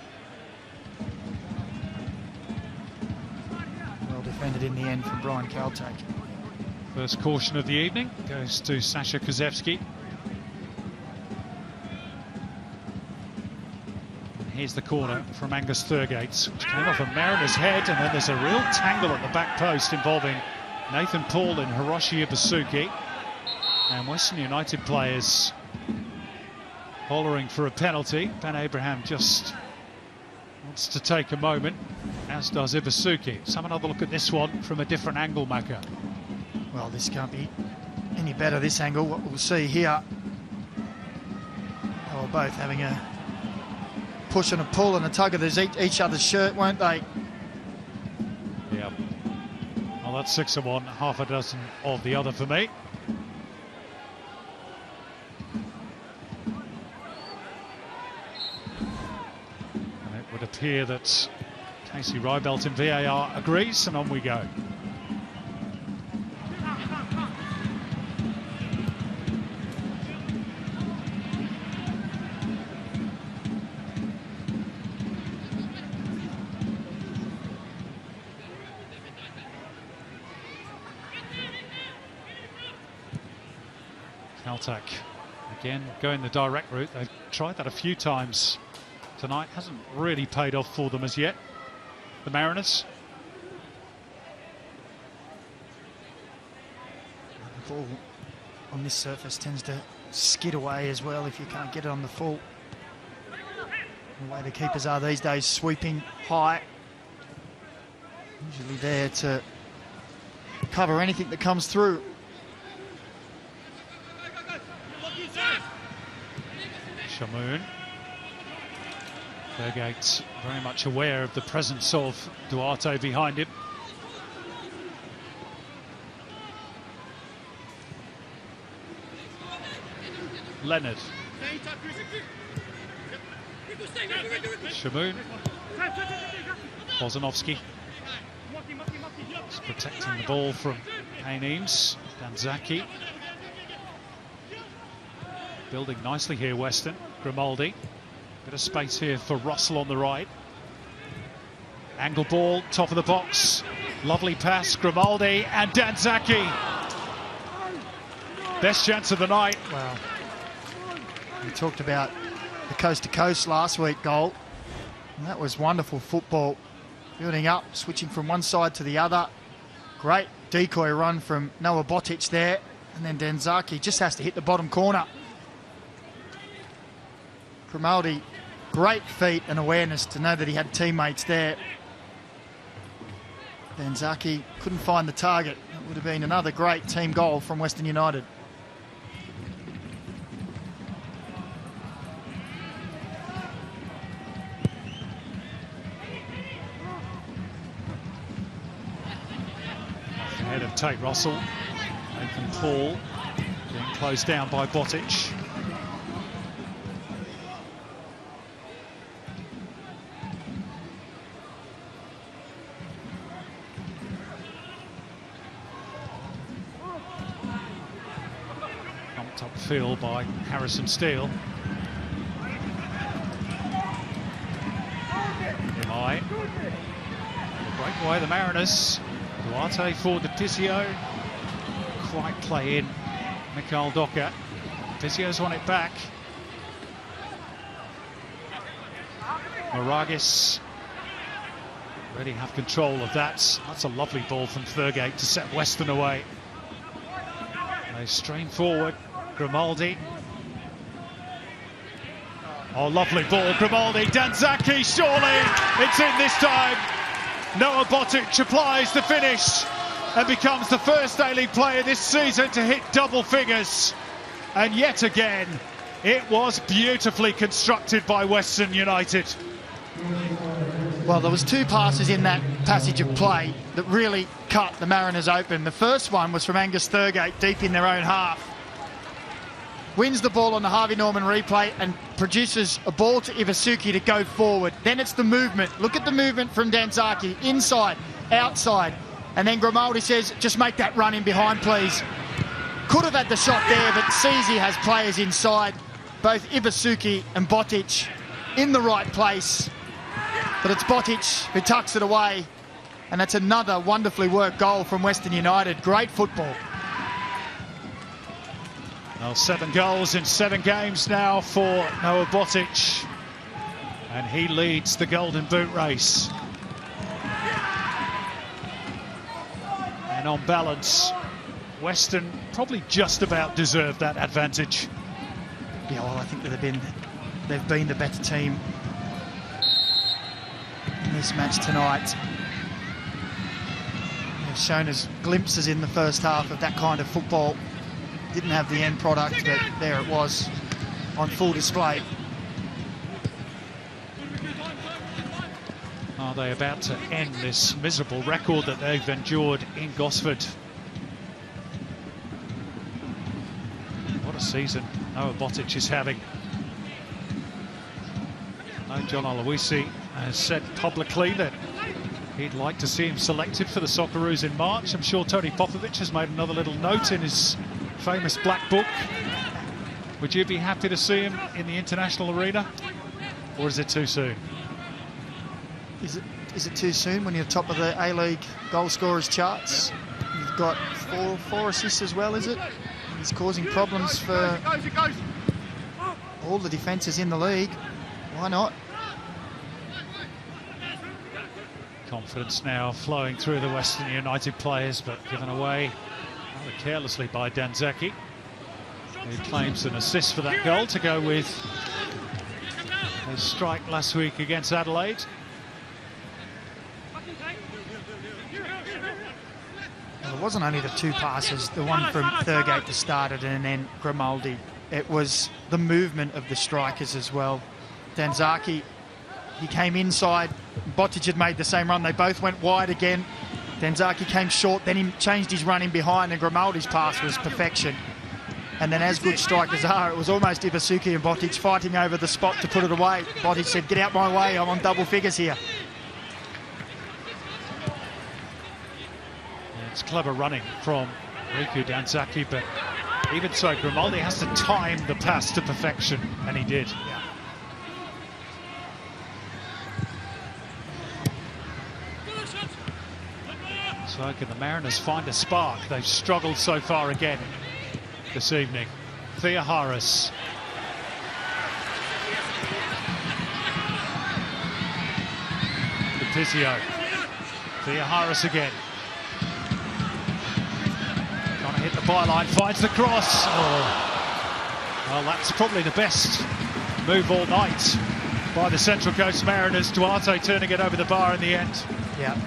Well defended in the end from Brian Kaltak. First caution of the evening goes to Sasha Kuzevsky. Here's the corner from Angus Thurgates, which came off a Mariner's head, and then there's a real tangle at the back post involving Nathan Paul and Hiroshi Iwasuki. And Western United players hollering for a penalty. Ben Abraham just wants to take a moment, as does Iwasuki. Let's have another look at this one from a different angle, Maka. Well, this can't be any better, this angle. What we'll see here, they were both having a push and a pull and a tug of each other's shirt, weren't they? Yeah. Well, that's 6 of one, half a dozen of the other for me. And it would appear that Casey Rybelt in VAR agrees, and on we go. Kaltak again going the direct route. They've tried that a few times tonight. Hasn't really paid off for them as yet, the Mariners. The ball on this surface tends to skid away as well if you can't get it on the full. The way the keepers are these days, sweeping high. Usually there to cover anything that comes through. Shamoon. Thurgate very much aware of the presence of Duarte behind him. Leonard. Shamoon. Bozanovsky. He's protecting the ball from Payne Eames. Danzaki. Building nicely here, Weston. Grimaldi. Bit of space here for Russell on the right. Angle ball, top of the box. Lovely pass, Grimaldi and Danzaki. Best chance of the night. Well, we talked about the coast-to-coast last week goal. And that was wonderful football. Building up, switching from one side to the other. Great decoy run from Noah Botic there. And then Danzaki just has to hit the bottom corner. Grimaldi, great feet and awareness to know that he had teammates there. Danzaki couldn't find the target. It would have been another great team goal from Western United. Ahead of Tate Russell. Nathan Paul being closed down by Botic. Upfield by Harrison Steele. High. Break away the Mariners. Duarte for DePizio. Quite play in Mikhail Docker. DePizio's won it back. Maragis really have control of that. That's a lovely ball from Thurgate to set Weston away. They strain forward. Grimaldi. Oh, lovely ball, Grimaldi. Danzaki, surely it's in this time. Noah Botic applies the finish and becomes the first A-League player this season to hit double figures. And yet again, it was beautifully constructed by Weston United. Well, there was two passes in that passage of play that really cut the Mariners open. The first one was from Angus Thurgate, deep in their own half. Wins the ball on the Harvey Norman replay and produces a ball to Isuzu to go forward. Then it's the movement. Look at the movement from Danzaki. Inside, outside. And then Grimaldi says, just make that run in behind, please. Could have had the shot there, but Ceci has players inside. Both Isuzu and Botic in the right place. But it's Botic who tucks it away. And that's another wonderfully worked goal from Western United. Great football. Well, 7 goals in 7 games now for Noah Botic. And he leads the Golden Boot race. And on balance, Western probably just about deserved that advantage. Yeah, well, I think that they've been the better team in this match tonight. They've shown us glimpses in the first half of that kind of football. Didn't have the end product, but there it was on full display. Are they about to end this miserable record that they've endured in Gosford? What a season Noah Botic is having. No, John Aloisi has said publicly that he'd like to see him selected for the Socceroos in March. I'm sure Tony Popovic has made another little note in his famous black book. Would you be happy to see him in the international arena, or is it too soon? Is it too soon when you're top of the A-League goal scorers charts? You've got four assists as well, is it? He's causing problems for all the defences in the league. Why not? Confidence now flowing through the Western United players, but given away rather carelessly by Danzaki, who claims an assist for that goal to go with his strike last week against Adelaide. Well, it wasn't only the 2 passes, the one from Thurgate that started and then Grimaldi. It was the movement of the strikers as well. Danzaki, he came inside. Botic had made the same run. They both went wide again. Danzaki came short, then he changed his run in behind, and Grimaldi's pass was perfection. And then, as good strikers are, it was almost Isuzu and Botic fighting over the spot to put it away. Botic said, get out my way, I'm on double figures here. It's clever running from Riku Danzaki, but even so, Grimaldi has to time the pass to perfection, and he did. Yeah. So can the Mariners find a spark? They've struggled so far again this evening. Thea Harris. Letizio. Thea Harris again. Trying to hit the byline, finds the cross. Oh. Well, that's probably the best move all night by the Central Coast Mariners. Duarte turning it over the bar in the end. Yeah.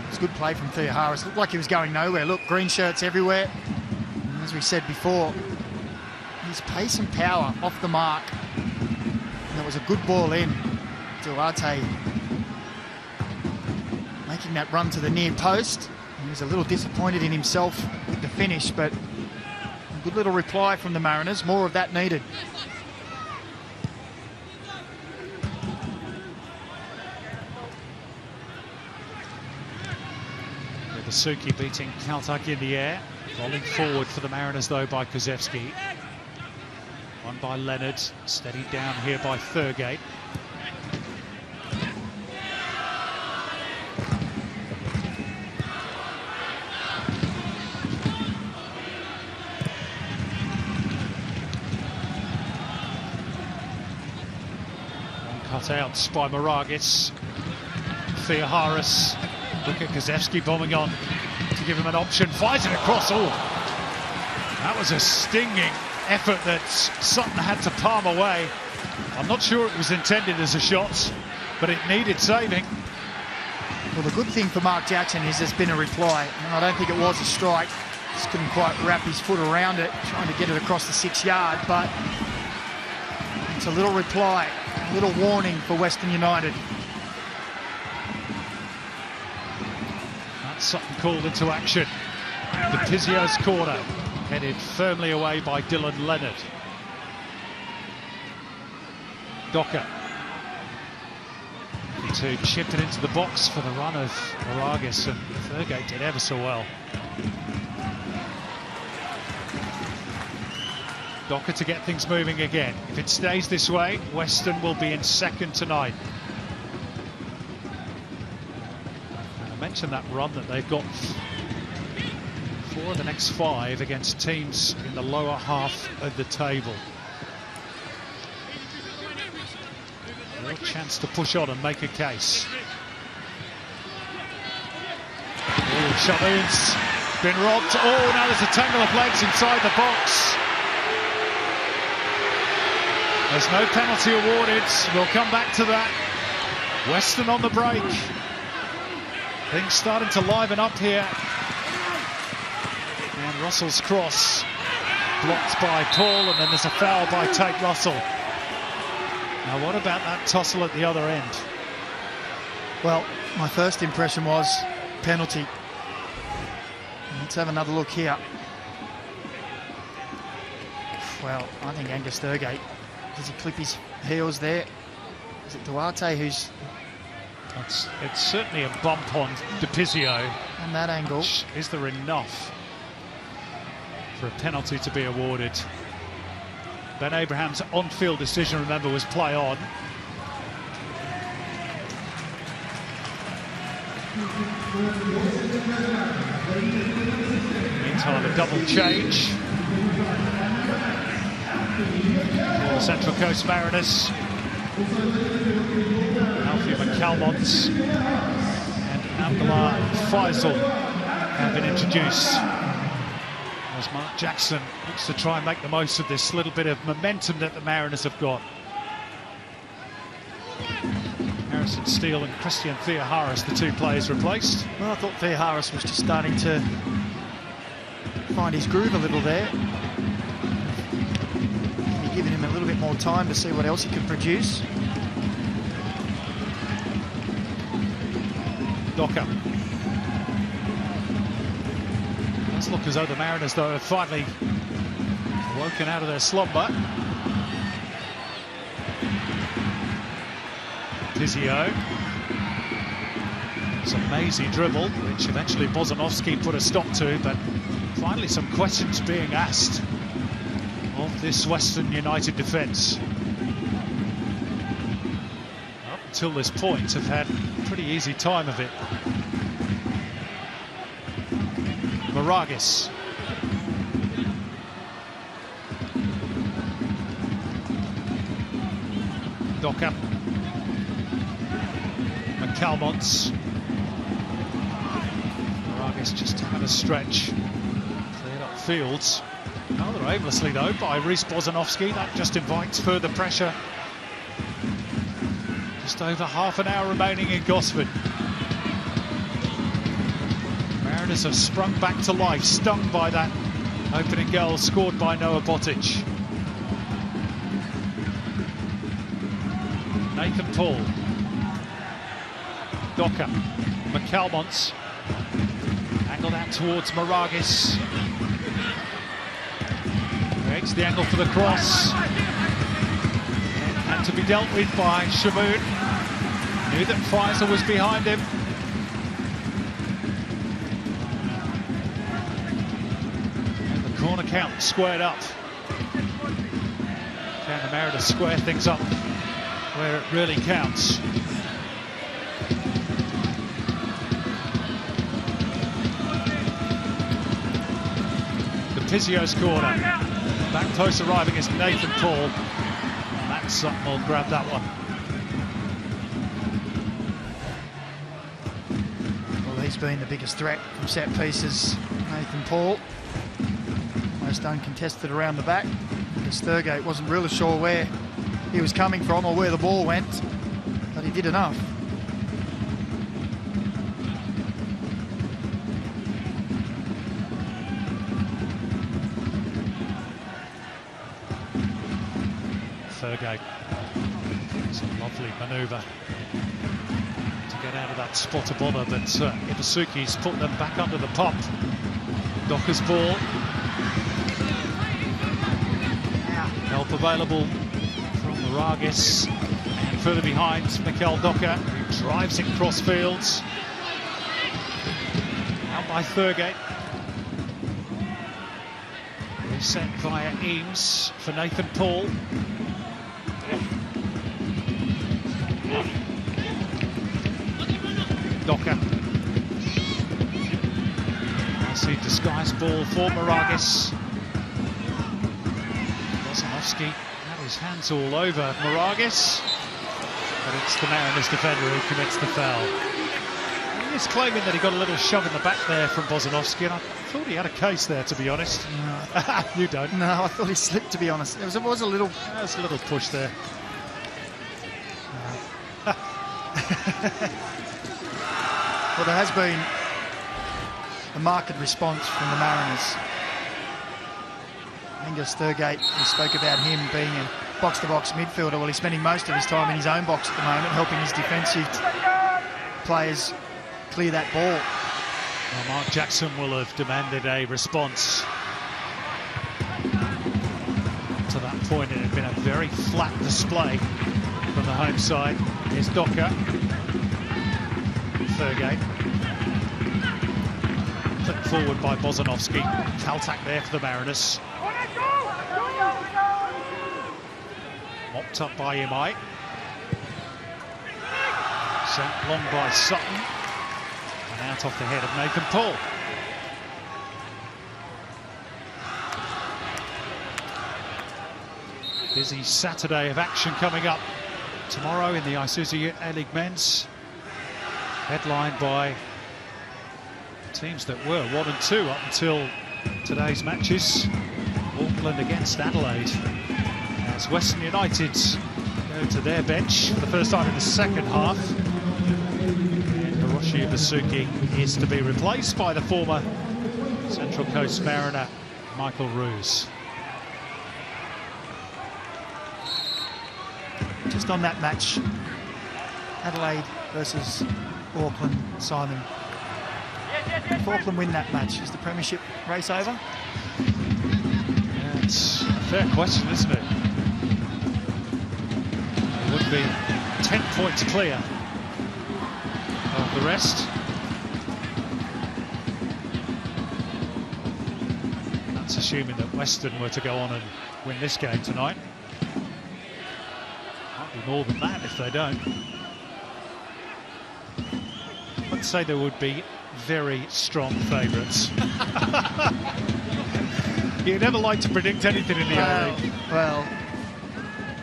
It's good play from Thea Harris. Looked like he was going nowhere. Look, green shirts everywhere. And as we said before, his pace and power off the mark. And that was a good ball in. Duarte making that run to the near post. He was a little disappointed in himself with the finish, but a good little reply from the Mariners. More of that needed. Suki beating Kaltaki in the air. Rolling forward for the Mariners, though, by Kuzevski. One by Leonard. Steadied down here by Thurgate. One cut out by Maragis. Thea Harris. Look at Kuzevski bombing on to give him an option. Fires it across. Oh, that was a stinging effort that Sutton had to palm away. I'm not sure it was intended as a shot, but it needed saving. Well, the good thing for Mark Jackson is there's been a reply. I don't think it was a strike. Just couldn't quite wrap his foot around it, trying to get it across the 6 yard, but it's a little reply, a little warning for Western United. That's something called into action. The Pizio's corner, headed firmly away by Dylan Leonard. Docker. To chip it into the box for the run of Moragas, and Thurgate did ever so well. Docker to get things moving again. If it stays this way, Weston will be in second tonight. I mentioned that run that they've got 4 of the next 5 against teams in the lower half of the table. Real chance to push on and make a case. Oh, Shamoon's been robbed. Oh, now there's a tangle of legs inside the box. There's no penalty awarded. We'll come back to that. Weston on the break. Things starting to liven up here. And Russell's cross blocked by Paul, and then there's a foul by Tate Russell. Now, what about that tussle at the other end? Well, my first impression was penalty. Let's have another look here. Well, I think Angus Thurgate, does he clip his heels there? Is it Duarte who's... It's certainly a bump on DePizio. And that angle. Is there enough for a penalty to be awarded? Ben Abraham's on-field decision, remember, was play on. Meantime, a double change for the Central Coast Mariners. Alfie McCalmont and Abdullah Faisal have been introduced. As Mark Jackson looks to try and make the most of this little bit of momentum that the Mariners have got. Harrison Steele and Christian Theoharis, the 2 players replaced. Well, I thought Theoharis was just starting to find his groove a little there. Maybe giving him a little bit more time to see what else he could produce. Docker. Does look as though the Mariners, though, have finally woken out of their slumber. Pizio. It's a mazy dribble, which eventually Bozanovski put a stop to, but finally some questions being asked of this Western United defence. Up until this point, have had a pretty easy time of it. Moragas. Docker. McCalmont. Moragas just had a stretch. Cleared up fields. Rather aimlessly, though, by Reece Bozanovski. That just invites further pressure. Just over half an hour remaining in Gosford. Mariners have sprung back to life, stung by that opening goal scored by Noah Botic. Nathan Paul. Docker. McCalmont. Angled out towards Moragas. Creates the angle for the cross. And to be dealt with by Shamoon. Knew that Faisal was behind him. Corner count squared up. Can the Mariners square things up where it really counts? The Pizio's corner. Back post arriving is Nathan Paul. And that's something will grab that one. Well, he's been the biggest threat from set pieces, Nathan Paul. Most uncontested around the back, because Thurgate wasn't really sure where he was coming from or where the ball went, but he did enough. Thurgate. It's a lovely manoeuvre to get out of that spot of bother, but Ibasuki's put them back under the pump. Docker's ball. Help available from Resurgence. And further behind, Mikel Docker, who drives it cross fields. Out by Thurgate. Reset via Eames for Nathan Paul. Docker. Nicely disguised ball for Resurgence. Bozanovski had his hands all over Resurgence, but it's the Mariners defender who commits the foul. He is claiming that he got a little shove in the back there from Bozanovski, and I thought he had a case there, to be honest. No. You don't? No, I thought he slipped, to be honest. There was a little... There was a little push there. Well, there has been a marked response from the Mariners. Angus Thurgate, we spoke about him being a box-to-box midfielder. Well, he's spending most of his time in his own box at the moment, helping his defensive players clear that ball. Well, Mark Jackson will have demanded a response. To that point, it had been a very flat display from the home side. Here's Docker. Thurgate. Flipped forward by Bozanovski. Kaltak there for the Mariners. Mopped up by Imai. Sent long by Sutton. And out off the head of Nathan Paul. Busy Saturday of action coming up tomorrow in the Isuzu A-League Men's. Headlined by teams that were 1 and 2 up until today's matches. Auckland against Adelaide. As Weston United go to their bench for the first time in the second half. And Hiroshi Ibasuki is to be replaced by the former Central Coast Mariner, Michael Roos. Just on that match, Adelaide versus Auckland, Simon. If Auckland win that match, is the premiership race over? Yeah, it's a fair question, isn't it? It would be 10 points clear of the rest. That's assuming that Weston were to go on and win this game tonight. Might be more than that if they don't. I'd say there would be very strong favourites. You never like to predict anything in the A-League. Well,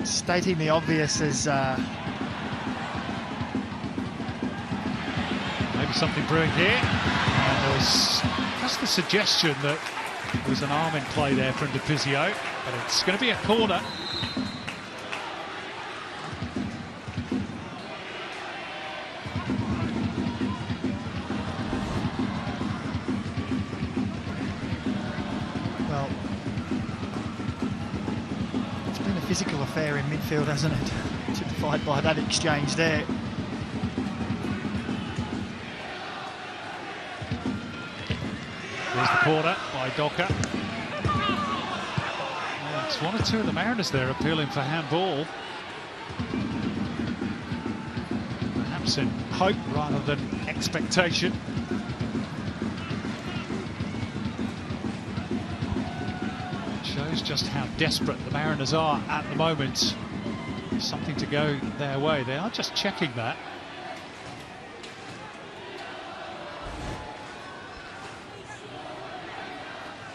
stating the obvious is maybe something brewing here. And there was just the suggestion that there was an arm in play there from Defizio, but it's going to be a corner. Physical affair in midfield, hasn't it? Typified by that exchange there. There's the corner by Docker. Well, it's 1 or 2 of the Mariners there appealing for handball. Perhaps in hope rather than expectation. Shows just how desperate the Mariners are at the moment. Something to go their way. They are just checking that.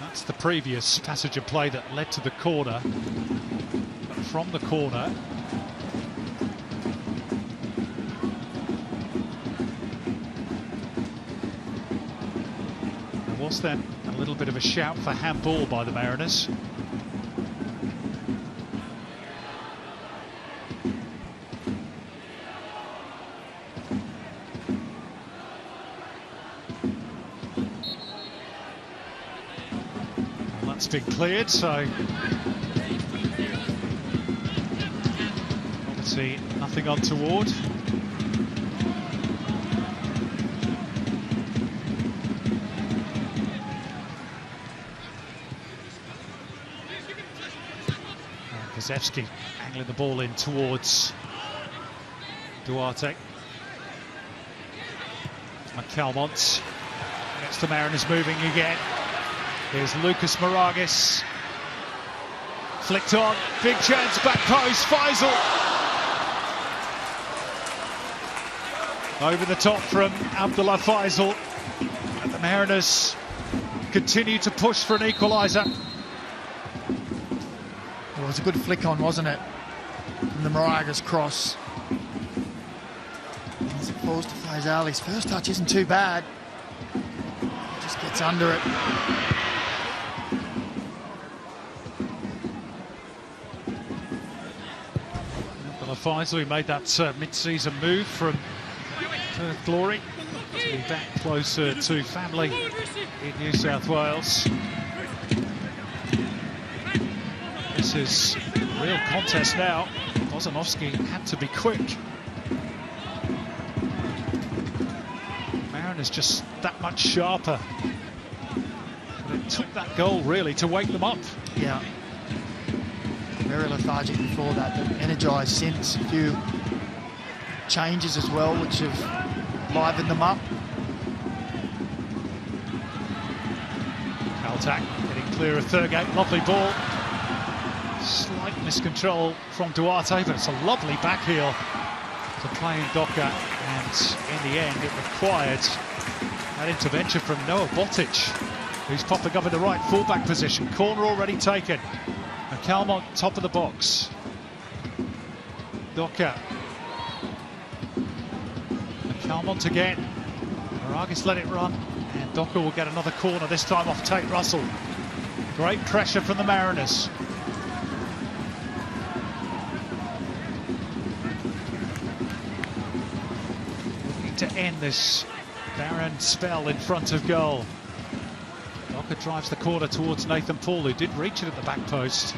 That's the previous passage of play that led to the corner. But from the corner, there was then a little bit of a shout for handball by the Mariners. Well, that's been cleared, so See nothing untoward. Kozewski angling the ball in towards Duarte. McCalmont gets the Mariners moving again. Here's Lucas Moragas. Flicked on, big chance, back post, Faisal. Over the top from Abdullah Faisal. And the Mariners continue to push for an equaliser. Well, it was a good flick on, wasn't it? From the Moragas cross. As it falls to Faisal, his first touch isn't too bad. Just gets under it. Faisal, who made that mid-season move from Perth Glory to be back closer to family in New South Wales. This is a real contest now. Bozanovski had to be quick. Mariners just that much sharper. But it took that goal really to wake them up. Yeah. Very lethargic before that, but energised since. A few changes as well, which have livened them up. Caltac getting clear of Thurgate, lovely ball. Slight miscontrol from Duarte, but it's a lovely backheel to play in Docker, and in the end it required that intervention from Noah Botic, who's popping up in the right fullback position. Corner already taken. McCalmont top of the box. Docker. McCalmont again. Moragas let it run, and Docker will get another corner, this time off Tate Russell. Great pressure from the Mariners. Looking to end this barren spell in front of goal. Docker drives the corner towards Nathan Paul, who did reach it at the back post.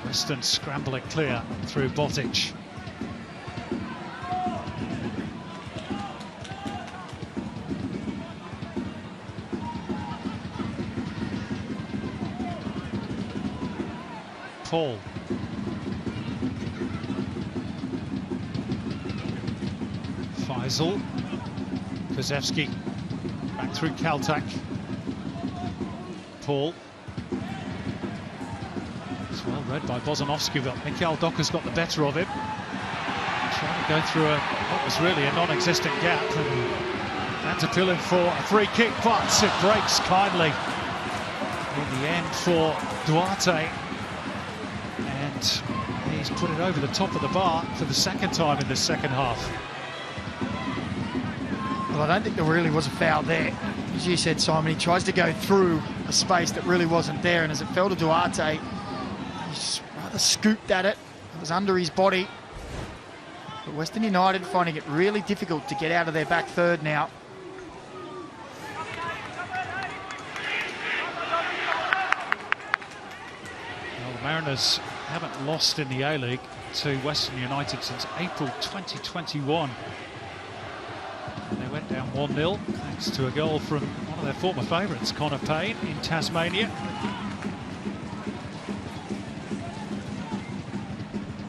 Weston scramble it clear through Botic. Paul. Faisal. Kozewski. Back through Caltac. Paul. It's well read by Bozanovski, but Mikhail Docker's got the better of him. Trying to go through what was really a non-existent gap, and had to peel him for a free kick, but it breaks kindly in the end for Duarte, and he's put it over the top of the bar for the second time in the second half. Well, I don't think there really was a foul there. As you said, Simon, he tries to go through a space that really wasn't there, and as it fell to Duarte, he rather scooped at it. It was under his body. But Western United finding it really difficult to get out of their back third now. Well, the Mariners haven't lost in the A-League to Western United since April 2021. They went down 1-0 thanks to a goal from one of their former favourites, Connor Payne, in Tasmania.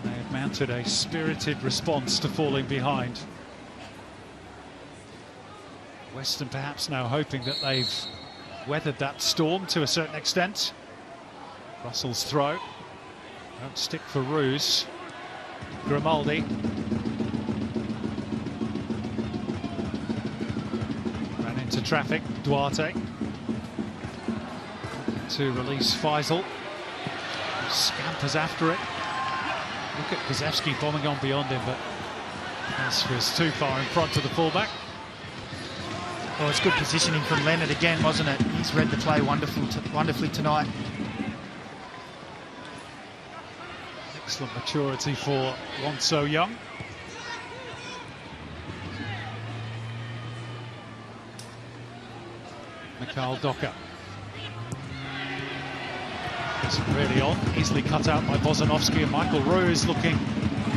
They have mounted a spirited response to falling behind. Western perhaps now hoping that they've weathered that storm to a certain extent. Russell's throw. Don't stick for Ruse. Grimaldi. To traffic, Duarte to release Faisal, who scampers after it. Look at Kozewski bombing on beyond him, but this was too far in front of the fullback. Well, it's good positioning from Leonard again, wasn't it? He's read the play wonderfully tonight. Excellent maturity for one so young. Mikhail Docker. It's really on, easily cut out by Bozanovski, and Michael Ruse looking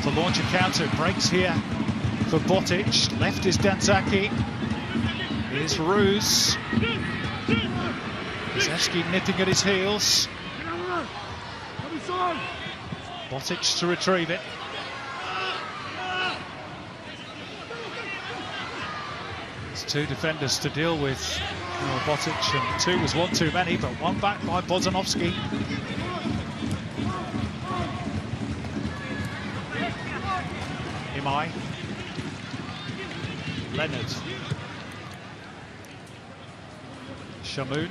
to launch a counter. Breaks here for Botic. Left is Danzaki. Here's Ruse. Kazewski nipping at his heels. Botic to retrieve it. There's two defenders to deal with. Botic, and two was one too many, but one back by Bozanovski. Imai. Leonard. Shamoon.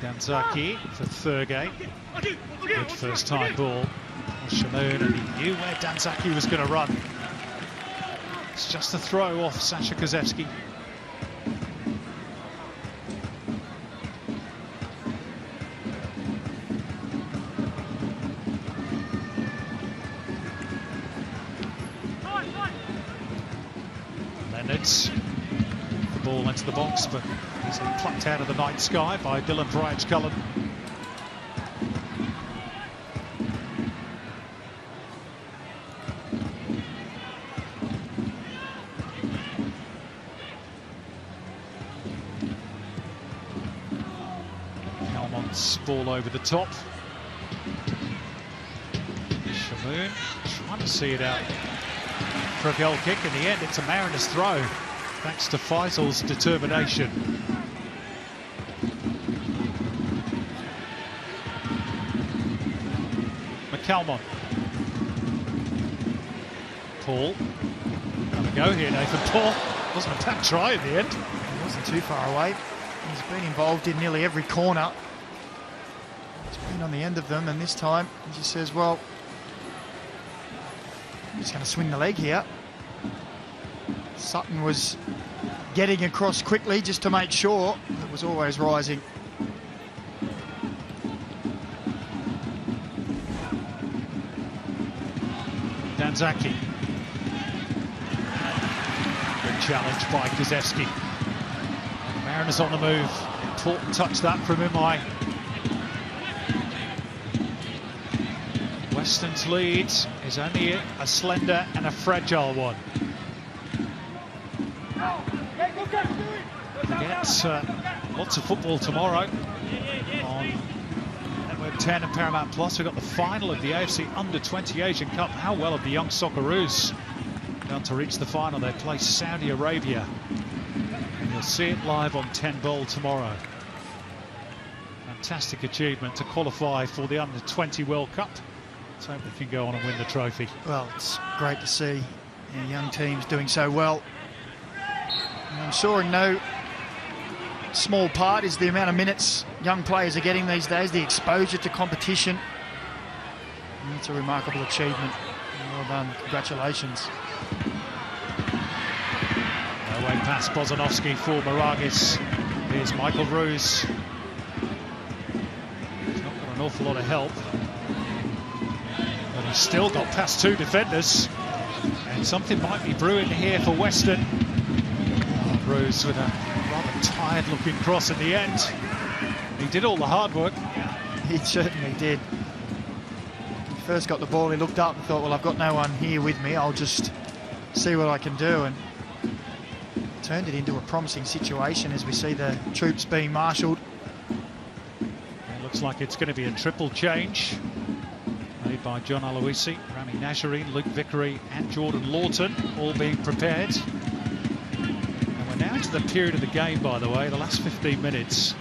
Danzaki for Thurgate. Good first time ball. Shamoon, and he knew where Danzaki was going to run. It's just a throw off Sasha Kazewski. The ball into the box, but easily plucked out of the night sky by Dylan Bryage-Cullen. Calmont's ball over the top. Shamoon trying to see it out for a goal kick. In the end, it's a Mariners throw, thanks to Faisal's determination. McCalmont. Paul. Have a go here, Nathan. Paul wasn't a bad try in the end. He wasn't too far away. He's been involved in nearly every corner. He's been on the end of them, and this time he just says, well, I'm just going to swing the leg here. Sutton was getting across quickly just to make sure it was always rising. Danzaki. Good challenge by Kazewski. Mariners on the move. Important touch that from Imai. Weston's lead is only a slender and a fragile one. Get lots of football tomorrow on Network 10 and Paramount Plus. We've got the final of the AFC Under-20 Asian Cup. How well have the young Socceroos done to reach the final? They play Saudi Arabia, and you'll see it live on 10 Bowl tomorrow. Fantastic achievement to qualify for the Under-20 World Cup. Let's hope they can go on and win the trophy. Well, it's great to see young teams doing so well. And I'm sure in no small part is the amount of minutes young players are getting these days, the exposure to competition. And it's a remarkable achievement. Well done, congratulations. Away past Bozanovski for Maragis. Here's Michael Ruse. He's not got an awful lot of help, but he's still got past two defenders, and something might be brewing here for Weston. Ruse with a rather tired looking cross at the end. He did all the hard work. He certainly did. He first got the ball, he looked up and thought, well, I've got no one here with me, I'll just see what I can do, and turned it into a promising situation as we see the troops being marshalled. It looks like it's going to be a triple change made by John Aloisi, Rami Nazarene, Luke Vickery and Jordan Lawton, all being prepared. Now into the period of the game, by the way, the last 15 minutes.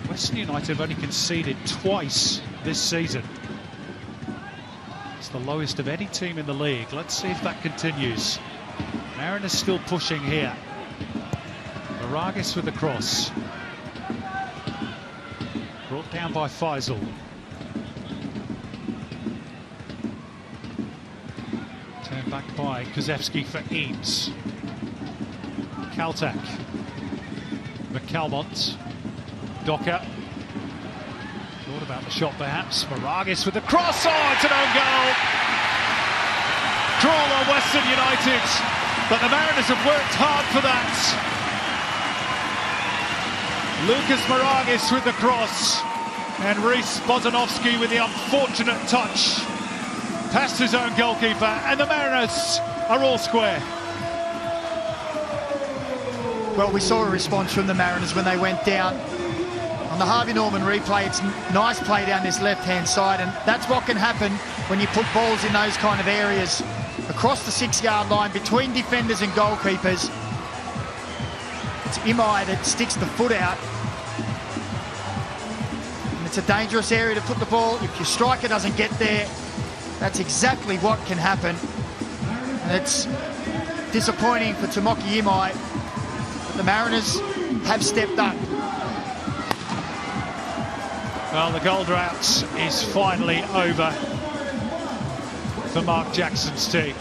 Western United have only conceded twice this season. It's the lowest of any team in the league. Let's see if that continues. Mariners still pushing here. Maragis with the cross. Brought down by Faisal. Turned back by Kazewski for Eames. Kaltak, McCalmont, Docker. Thought about the shot perhaps. Maragis with the cross. Oh, it's an own goal. Draw on Western United, but the Mariners have worked hard for that. Lucas Maragis with the cross, and Reese Bozanovski with the unfortunate touch. past his own goalkeeper, and the Mariners are all square. Well, we saw a response from the Mariners when they went down. On the Harvey Norman replay, it's nice play down this left-hand side, and that's what can happen when you put balls in those kind of areas across the 6-yard line between defenders and goalkeepers. It's Imai that sticks the foot out. And it's a dangerous area to put the ball. If your striker doesn't get there, that's exactly what can happen. And it's disappointing for Tomoki Imai, but the Mariners have stepped up. Well, the goal drought is finally over for Mark Jackson's team.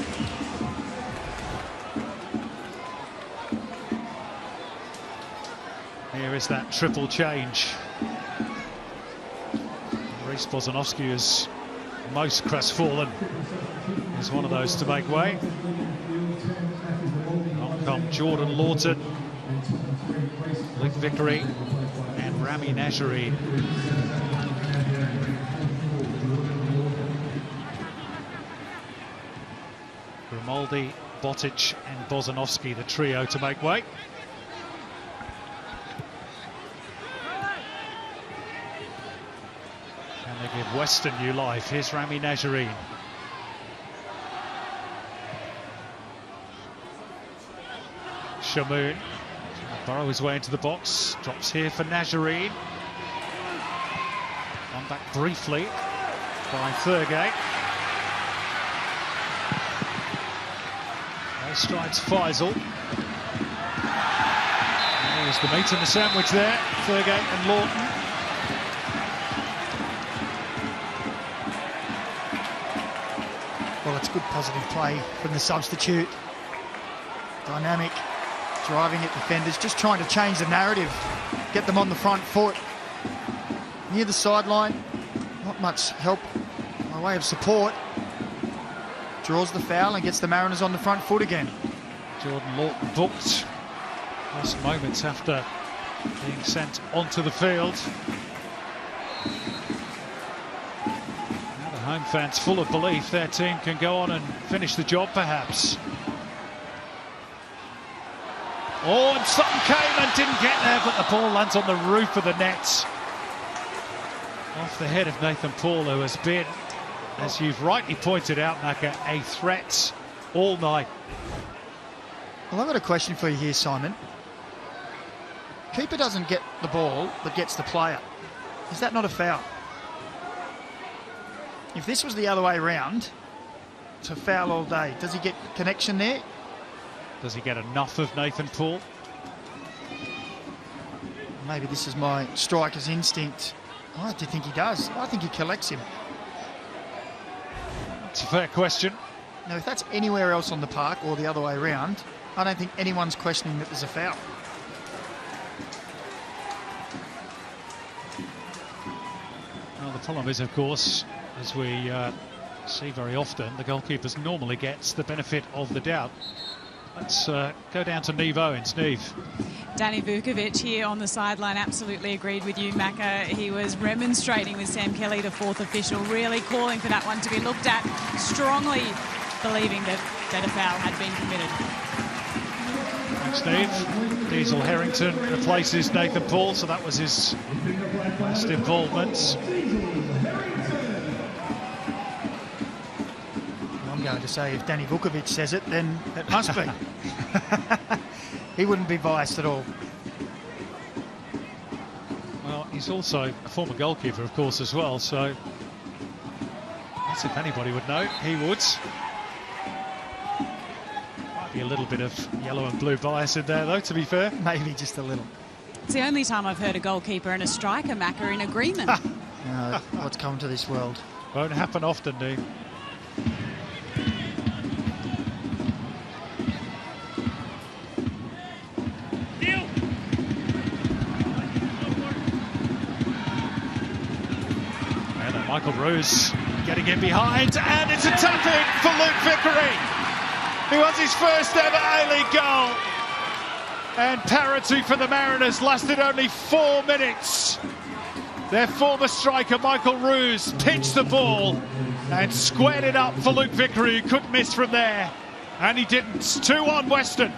Here is that triple change. Reece Bozanovsky is most crestfallen. Is one of those to make way. On come Jordan Lawton, Luke Vickery, and Rami Najjarine. Grimaldi, Botic and Bozanovsky, the trio to make way. And they give Weston new life. Here's Rami Najjarine. Shamoon burrow his way into the box, drops here for Najjarine. One back briefly by Thurgate. There strides Faisal. And there's the meat in the sandwich there, Thurgate and Lawton. Well, it's good positive play from the substitute. Dynamic, driving at defenders, just trying to change the narrative, get them on the front foot. Near the sideline, not much help by way of support. Draws the foul and gets the Mariners on the front foot again. Jordan Lawton booked just moments after being sent onto the field. Now the home fans full of belief their team can go on and finish the job perhaps. Oh, and Sutton came and didn't get there, but the ball lands on the roof of the net. Off the head of Nathan Paul, who has been, as you've rightly pointed out, Macca, a threat all night. Well, I've got a question for you here, Simon. Keeper doesn't get the ball, but gets the player. Is that not a foul? If this was the other way around, it's a foul all day. Does he get connection there? Does he get enough of Nathan Paul? Maybe this is my striker's instinct. I do think he does. I think he collects him. It's a fair question. Now, if that's anywhere else on the park or the other way around, I don't think anyone's questioning that there's a foul. Well, the problem is, of course, as we see very often, the goalkeepers normally gets the benefit of the doubt. Let's go down to Neve Owens. Neve. Danny Vukovic here on the sideline absolutely agreed with you, Macca. He was remonstrating with Sam Kelly, the fourth official, really calling for that one to be looked at, strongly believing that a foul had been committed. Thanks, Steve. Diesel Harrington replaces Nathan Paul, so that was his last involvement. I'm going to say if Danny Vukovic says it, then it must be. He wouldn't be biased at all. Well, he's also a former goalkeeper, of course, as well, so that's if anybody would know, he would. Might be a little bit of yellow and blue bias in there, though, to be fair. Maybe just a little. It's the only time I've heard a goalkeeper and a striker, Macca, in agreement. No, what's come to this world? Won't happen often, Neve. Michael Roos getting in behind, and it's a tap-in for Luke Vickery, who has his first ever A-League goal. And parity for the Mariners lasted only 4 minutes. Their former striker, Michael Roos, pitched the ball and squared it up for Luke Vickery, who couldn't miss from there, and he didn't. 2-1 Weston.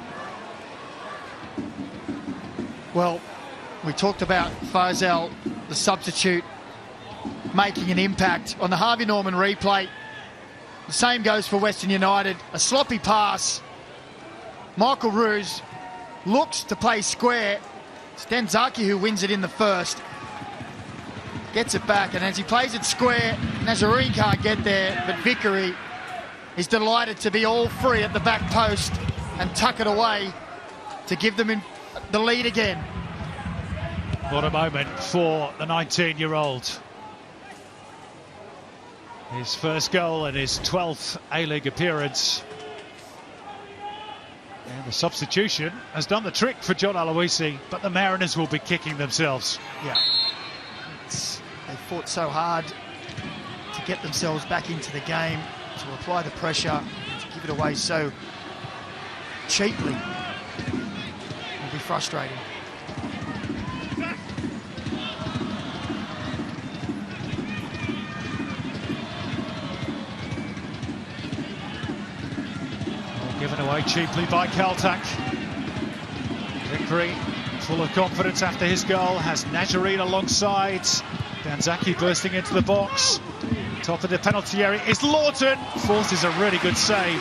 Well, we talked about Faisal, the substitute, making an impact on the Harvey Norman replay. The same goes for Western United. A sloppy pass. Michael Roos looks to play square. It's Denzaki who wins it in the first. Gets it back, and as he plays it square, Nazarene can't get there, but Vickery is delighted to be all free at the back post and tuck it away to give them the lead again. What a moment for the 19-year-old. His first goal and his 12th A-League appearance. And the substitution has done the trick for John Aloisi, but the Mariners will be kicking themselves. Yeah. They fought so hard to get themselves back into the game, to apply the pressure, to give it away so cheaply. It'll be frustrating. Given away cheaply by Kaltak. Vickery, full of confidence after his goal, has Najareen alongside. Danzaki bursting into the box. Top of the penalty area is Lawton. Forces a really good save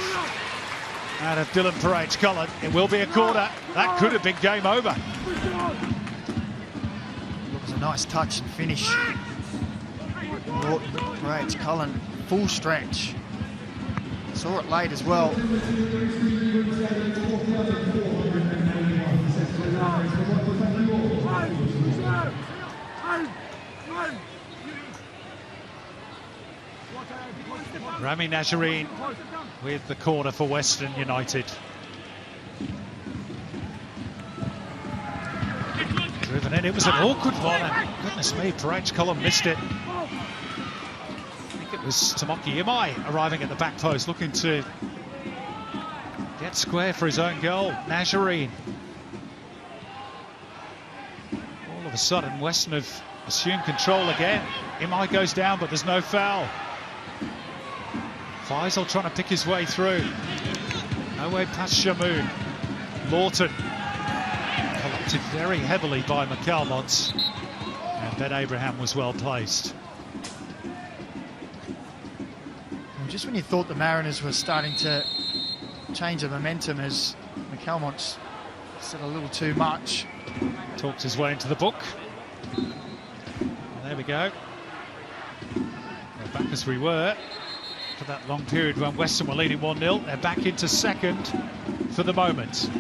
out of Dylan Parage-Cullen. It will be a corner. That could have been game over. It was a nice touch and finish. Lawton, Parage-Cullen, full stretch. Saw it late as well. Rami Najareen with the corner for Western United. Driven in, it was an awkward one, and goodness me, Parage-Cullen missed it. It was Tomoki Imai arriving at the back post, looking to get square for his own goal. Najareen. All of a sudden, Western have assumed control again. Imai goes down, but there's no foul. Faisal trying to pick his way through. No way past Shamoon. Lawton collected very heavily by McCalmont, and Ben Abraham was well placed. Just when you thought the Mariners were starting to change the momentum, as McCalmont said a little too much. Talked his way into the book. And there we go. We're back as we were for that long period when Western were leading 1-0. They're back into second for the moment.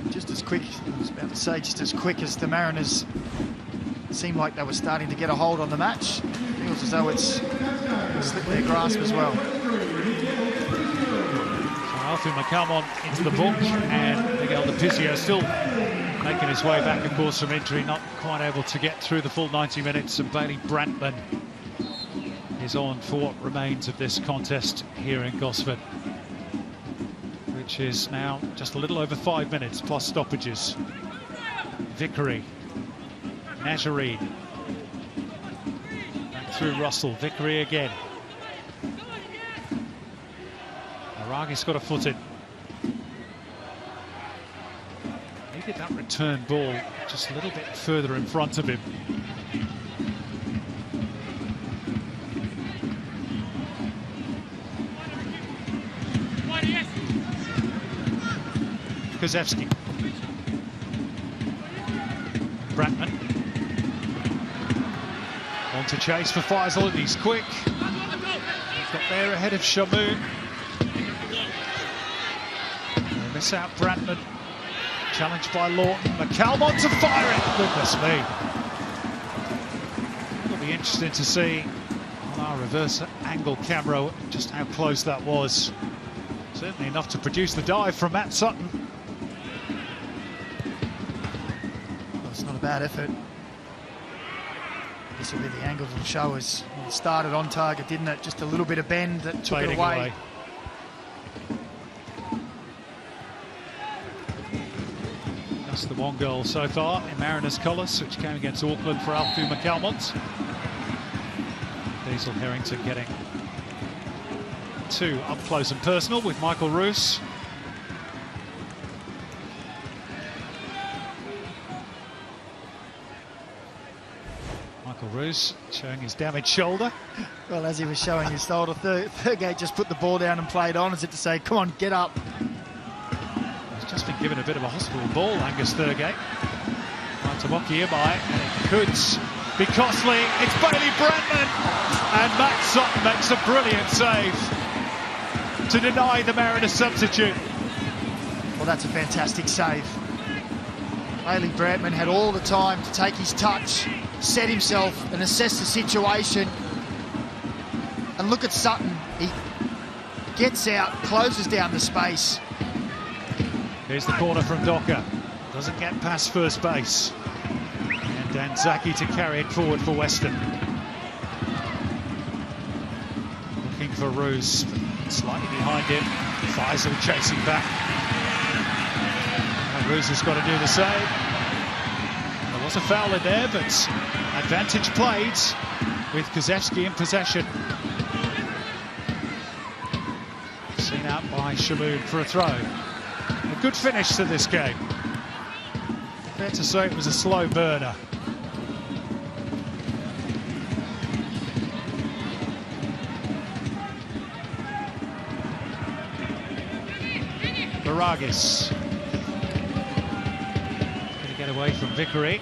Just as quick, I was about to say, just as quick as the Mariners seemed like they were starting to get a hold on the match, it feels as though it's slipped their grasp as well. So Alfie McCalmont into the book, and Miguel De Pizio still making his way back, of course, from injury, not quite able to get through the full 90 minutes, and Bailey Brantman is on for what remains of this contest here in Gosford, which is now just a little over 5 minutes plus stoppages. Vickery, Najareen, back through Russell, Vickery again. Aragi's got a foot in. Needed that return ball just a little bit further in front of him. Kozewski. Brantman. On to chase for Faisal, and he's quick. He's got there ahead of Shamoon. They miss out Brantman. Challenged by Lawton. McCalmont to fire it. Goodness me. It'll be interesting to see on our reverse angle camera just how close that was. Certainly enough to produce the dive from Matt Sutton. Well, it's not a bad effort. This will be the angle will show us. It started on target, didn't it? Just a little bit of bend that took it away. That's the one goal so far in Mariners colours, which came against Auckland for Alfie McCalmont. Hazel Harrington getting too up close and personal with Michael Roos. Michael Roos showing his damaged shoulder. Well, as he was showing his shoulder, Thurgate just put the ball down and played on as if to say, come on, get up. He's just been given a bit of a hospital ball, Angus Thurgate. Right to Moki Imai, and it could be costly. It's Bailey Brandman, and Matt Sutton makes a brilliant save to deny the Mariners substitute. Well, that's a fantastic save. Bailey Brandman had all the time to take his touch, set himself and assess the situation. And look at Sutton. He gets out, closes down the space. Here's the corner from Docker. Doesn't get past first base. And Danzaki to carry it forward for Weston. Looking for Roos, slightly behind him. Faisal chasing back. And Roos has got to do the same. There was a foul in there, but advantage played with Kozewski in possession. Seen out by Shamoon for a throw. A good finish to this game. Fair to say it was a slow burner. Baragis going to get away from Vickery.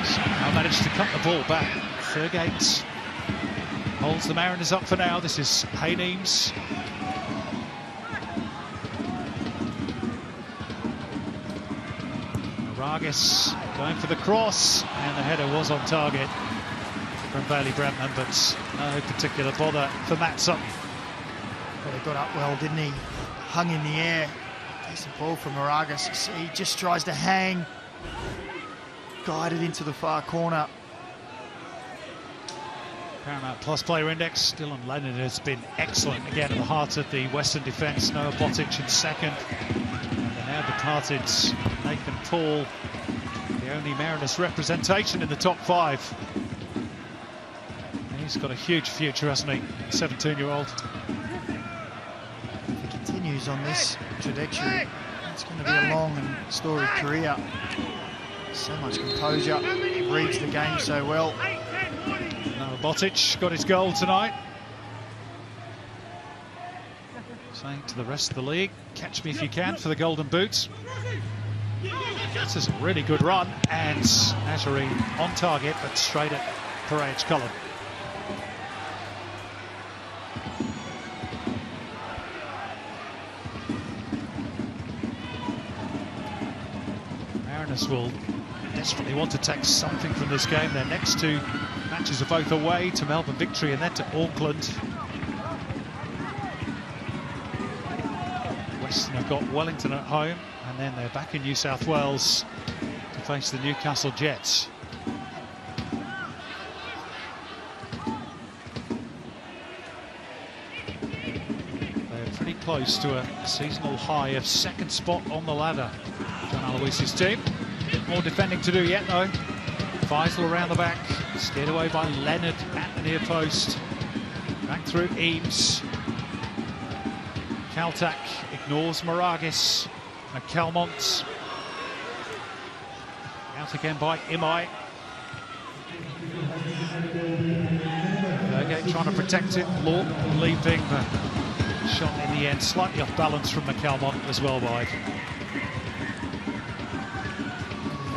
Somehow managed to cut the ball back. Thurgate holds the Mariners up for now. This is Hayneems. Baragis going for the cross, and the header was on target from Bailey Brandman, but no particular bother for Matt Sutton. Well, he got up well, didn't he? Hung in the air. Decent ball from Moragas. He just tries to hang. Guided into the far corner. Paramount Plus player index. Dylan Leonard has been excellent again at the heart of the Western defence. Noah Botic in second. And the now departed Nathan Paul, the only Mariners representation in the top five. And he's got a huge future, hasn't he? 17-year-old. If he continues on this trajectory, it's going to be a long and storied career. So much composure, reads the game so well. Noah Botic got his goal tonight. Saying to the rest of the league, catch me if you can for the Golden Boots. This is a really good run, and Nazarene on target, but straight at Parade's column. Mariners will desperately want to take something from this game. Their next two matches are both away, to Melbourne Victory and then to Auckland. Weston have got Wellington at home, and then they're back in New South Wales to face the Newcastle Jets. They're pretty close to a seasonal high of second spot on the ladder. John Aloisi's team. A bit more defending to do yet though. Faisal around the back, steered away by Leonard at the near post. Back through Eames. Kaltak ignores Moragas. McCalmont. Out again by Imai. Thurgate trying to protect it. Lawton leaping, but shot in the end slightly off balance from McCalmont, as well wide.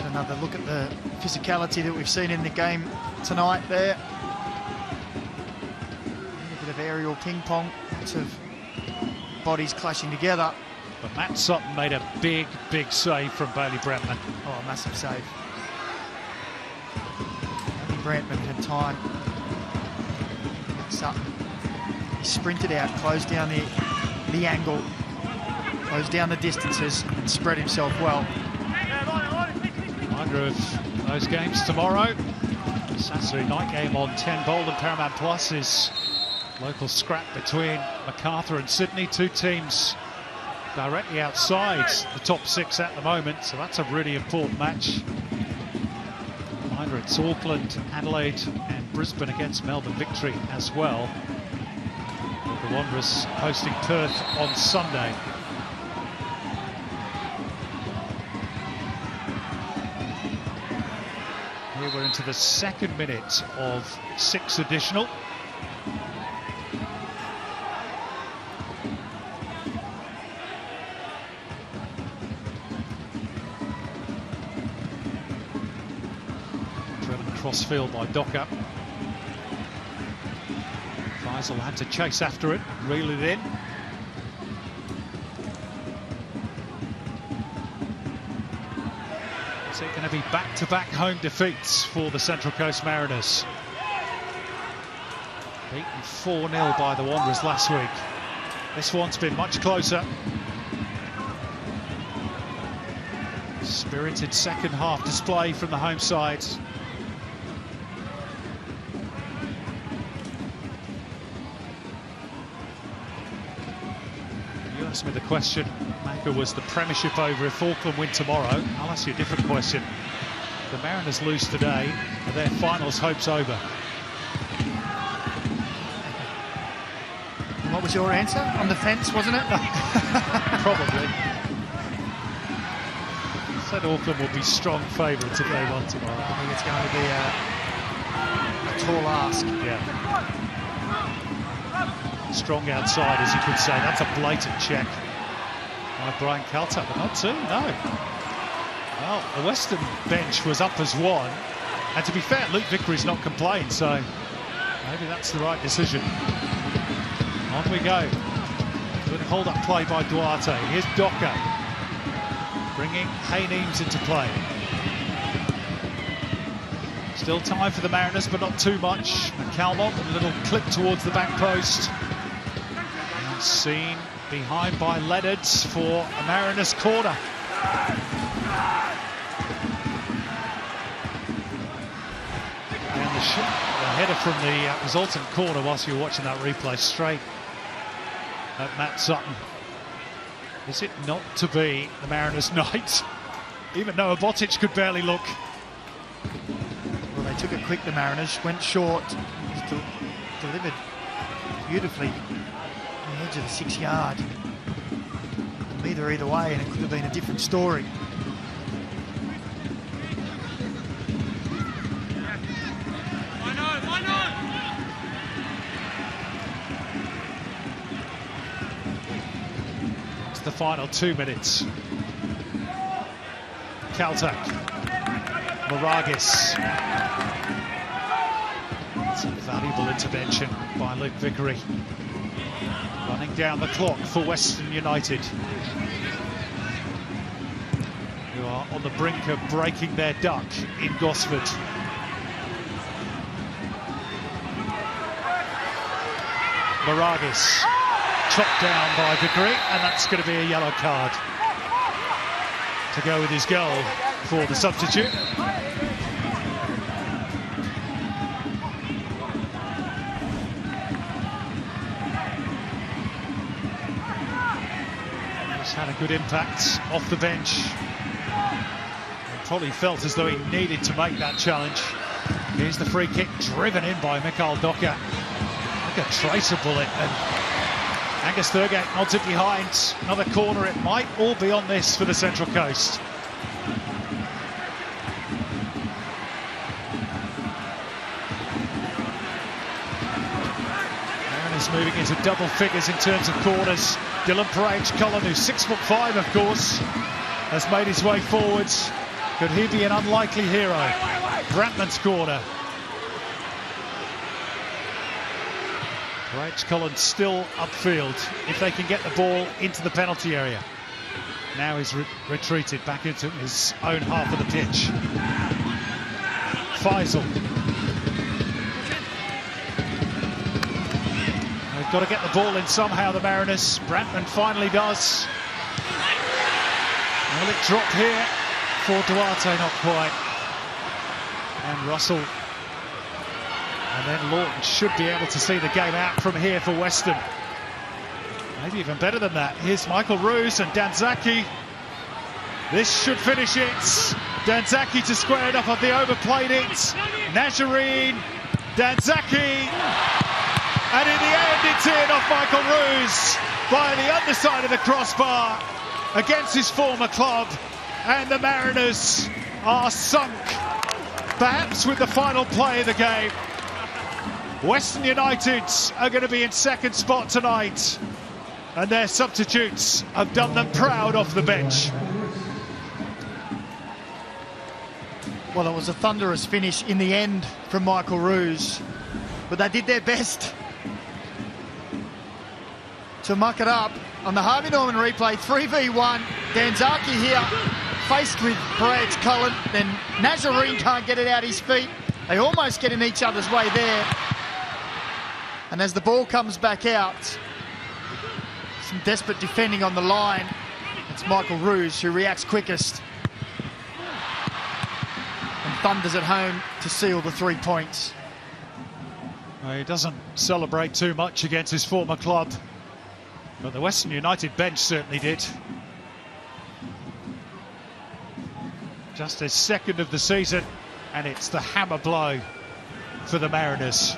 Another look at the physicality that we've seen in the game tonight there. A bit of aerial ping pong, lots of bodies clashing together. But Matt Sutton made a big, big save from Bailey Brandman. Oh, massive save. Bailey Brandman had time. Sutton, he sprinted out, closed down the angle, closed down the distances and spread himself well. Reminder of those games tomorrow. Saturday night game on 10 Bold and Paramount Plus is local scrap between MacArthur and Sydney. Two teams directly outside the top six at the moment, so that's a really important match. Either it's Auckland, Adelaide and Brisbane against Melbourne victory as well. The Wanderers hosting Perth on Sunday. Here we're into the second minute of 6 additional. Crossfield by Docker. Faisal had to chase after it, reel it in. Is it going to be back-to-back home defeats for the Central Coast Mariners? Beaten 4-0 by the Wanderers last week. This one's been much closer. Spirited second half display from the home side. Asked me the question, Maka, was the premiership over if Auckland win tomorrow? I'll ask you a different question. The Mariners lose today, are their finals hopes over? And what was your answer? On the fence, wasn't it? Probably. Said Auckland will be strong favourites if they won tomorrow. I think it's going to be a tall ask. Yeah. Strong outside, as you could say. That's a blatant check by Brian Caltuck, but not two, no. Well, the Weston bench was up as one, and to be fair, Luke Vickery's not complained, so maybe that's the right decision. On we go. Good hold-up play by Duarte. Here's Docker, bringing Hayneems into play. Still time for the Mariners, but not too much. McCalmont, a little clip towards the back post. Seen behind by Leonards for a Mariners corner. And the header from the resultant corner, whilst you were watching that replay, straight at Matt Sutton. Is it not to be the Mariners' night? Even Noah Botic could barely look. Well, they took it quick, the Mariners, went short, delivered beautifully. The edge of the 6 yard. Either way, and it could have been a different story. It's the final 2 minutes. Caltuck, Maragis. It's a valuable intervention by Luke Vickery. Running down the clock for Western United, who are on the brink of breaking their duck in Gosford. Maragis chopped down by Vickery, and that's going to be a yellow card to go with his goal for the substitute. Had a good impact off the bench. He probably felt as though he needed to make that challenge. Here's the free kick driven in by Mikael Docker. Like a tracer bullet, and Angus Thurgate nods it behind. Another corner. It might all be on this for the Central Coast. Mariners moving into double figures in terms of corners. Dylan Parage-Cullen, who's 6'5", of course, has made his way forwards. Could he be an unlikely hero? Brantman's corner. Parage-Cullen still upfield if they can get the ball into the penalty area. Now he's retreated back into his own half of the pitch. Faisal. They've got to get the ball in somehow, the Mariners. Brantman finally does. Will it drop here for Duarte? Not quite. And Russell. And then Lawton should be able to see the game out from here for Weston. Maybe even better than that. Here's Michael Roos and Dan Zaki. This should finish it. Danzaki to square it up on the overplayed it. Nazarene, Danzaki, and in the end it's in off Michael Roos by the underside of the crossbar against his former club, and the Mariners are sunk, perhaps with the final play of the game. Western United are going to be in second spot tonight, and their substitutes have done them proud off the bench. Well, it was a thunderous finish in the end from Michael Roos, but they did their best to muck it up. On the Harvey Norman replay, 3v1, Danzaki here, faced with Brad's Cullen, then Nazarene can't get it out his feet. They almost get in each other's way there. And as the ball comes back out, some desperate defending on the line. It's Michael Roos who reacts quickest and thunders it home to seal the 3 points. He doesn't celebrate too much against his former club, but the Western United bench certainly did. Just his second of the season, and it's the hammer blow for the Mariners.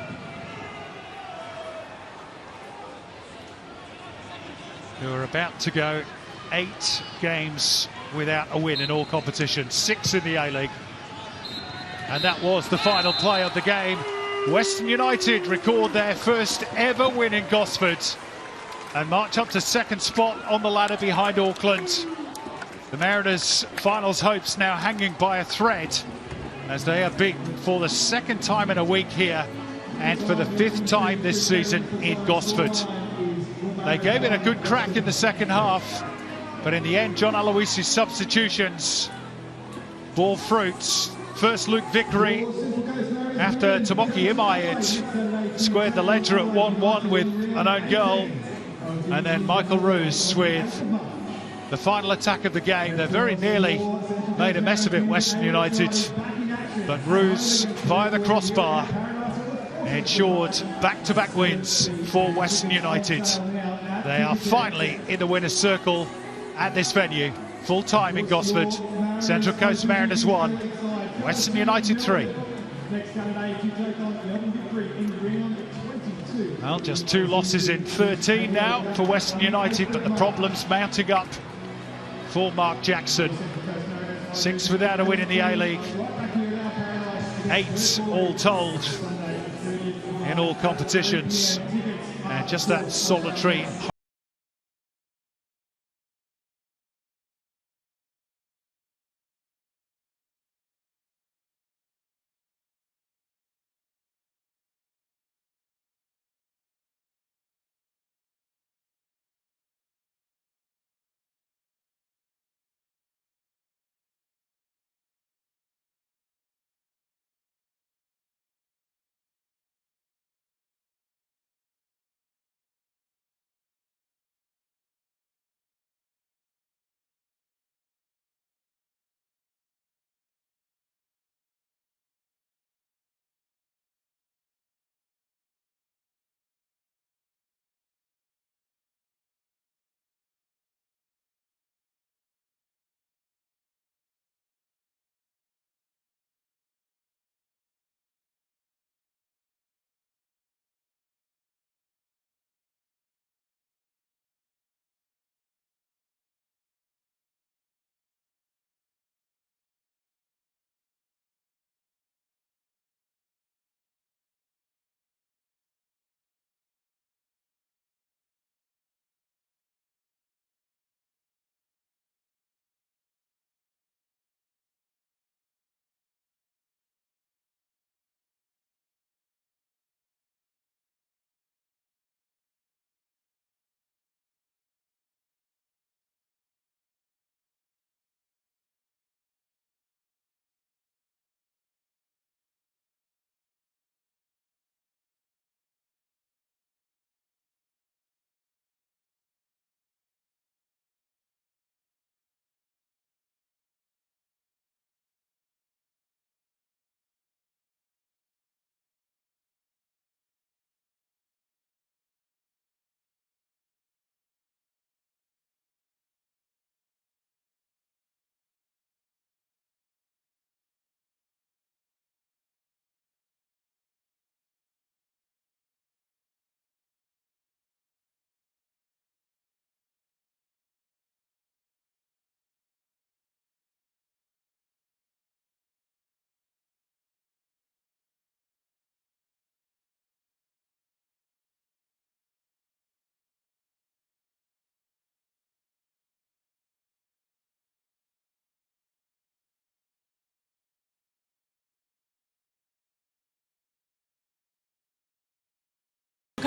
Who are about to go 8 games without a win in all competitions, 6 in the A-League. And that was the final play of the game. Western United record their first ever win in Gosford and march up to second spot on the ladder behind Auckland. The Mariners' finals hopes now hanging by a thread as they are beaten for the second time in a week here and for the 5th time this season in Gosford. They gave it a good crack in the second half, but in the end, John Aloisi's substitutions bore fruits. First Luke Vickery, after Tomoki Imai had squared the ledger at 1-1 with an own goal, and then Michael Roos with the final attack of the game. They very nearly made a mess of it, Western United, but Roos, via the crossbar, ensured back-to-back wins for Western United. They are finally in the winner's circle at this venue. Full time in Gosford. Central Coast Mariners 1, Western United 3. Well, just 2 losses in 13 now for Western United, but the problems mounting up for Mark Jackson. 6 without a win in the A-League. 8 all told in all competitions, and just that solitary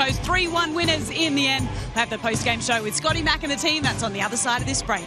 Coast. 3-1 winners in the end. We'll have the post-game show with Scotty Mack and the team. That's on the other side of this break.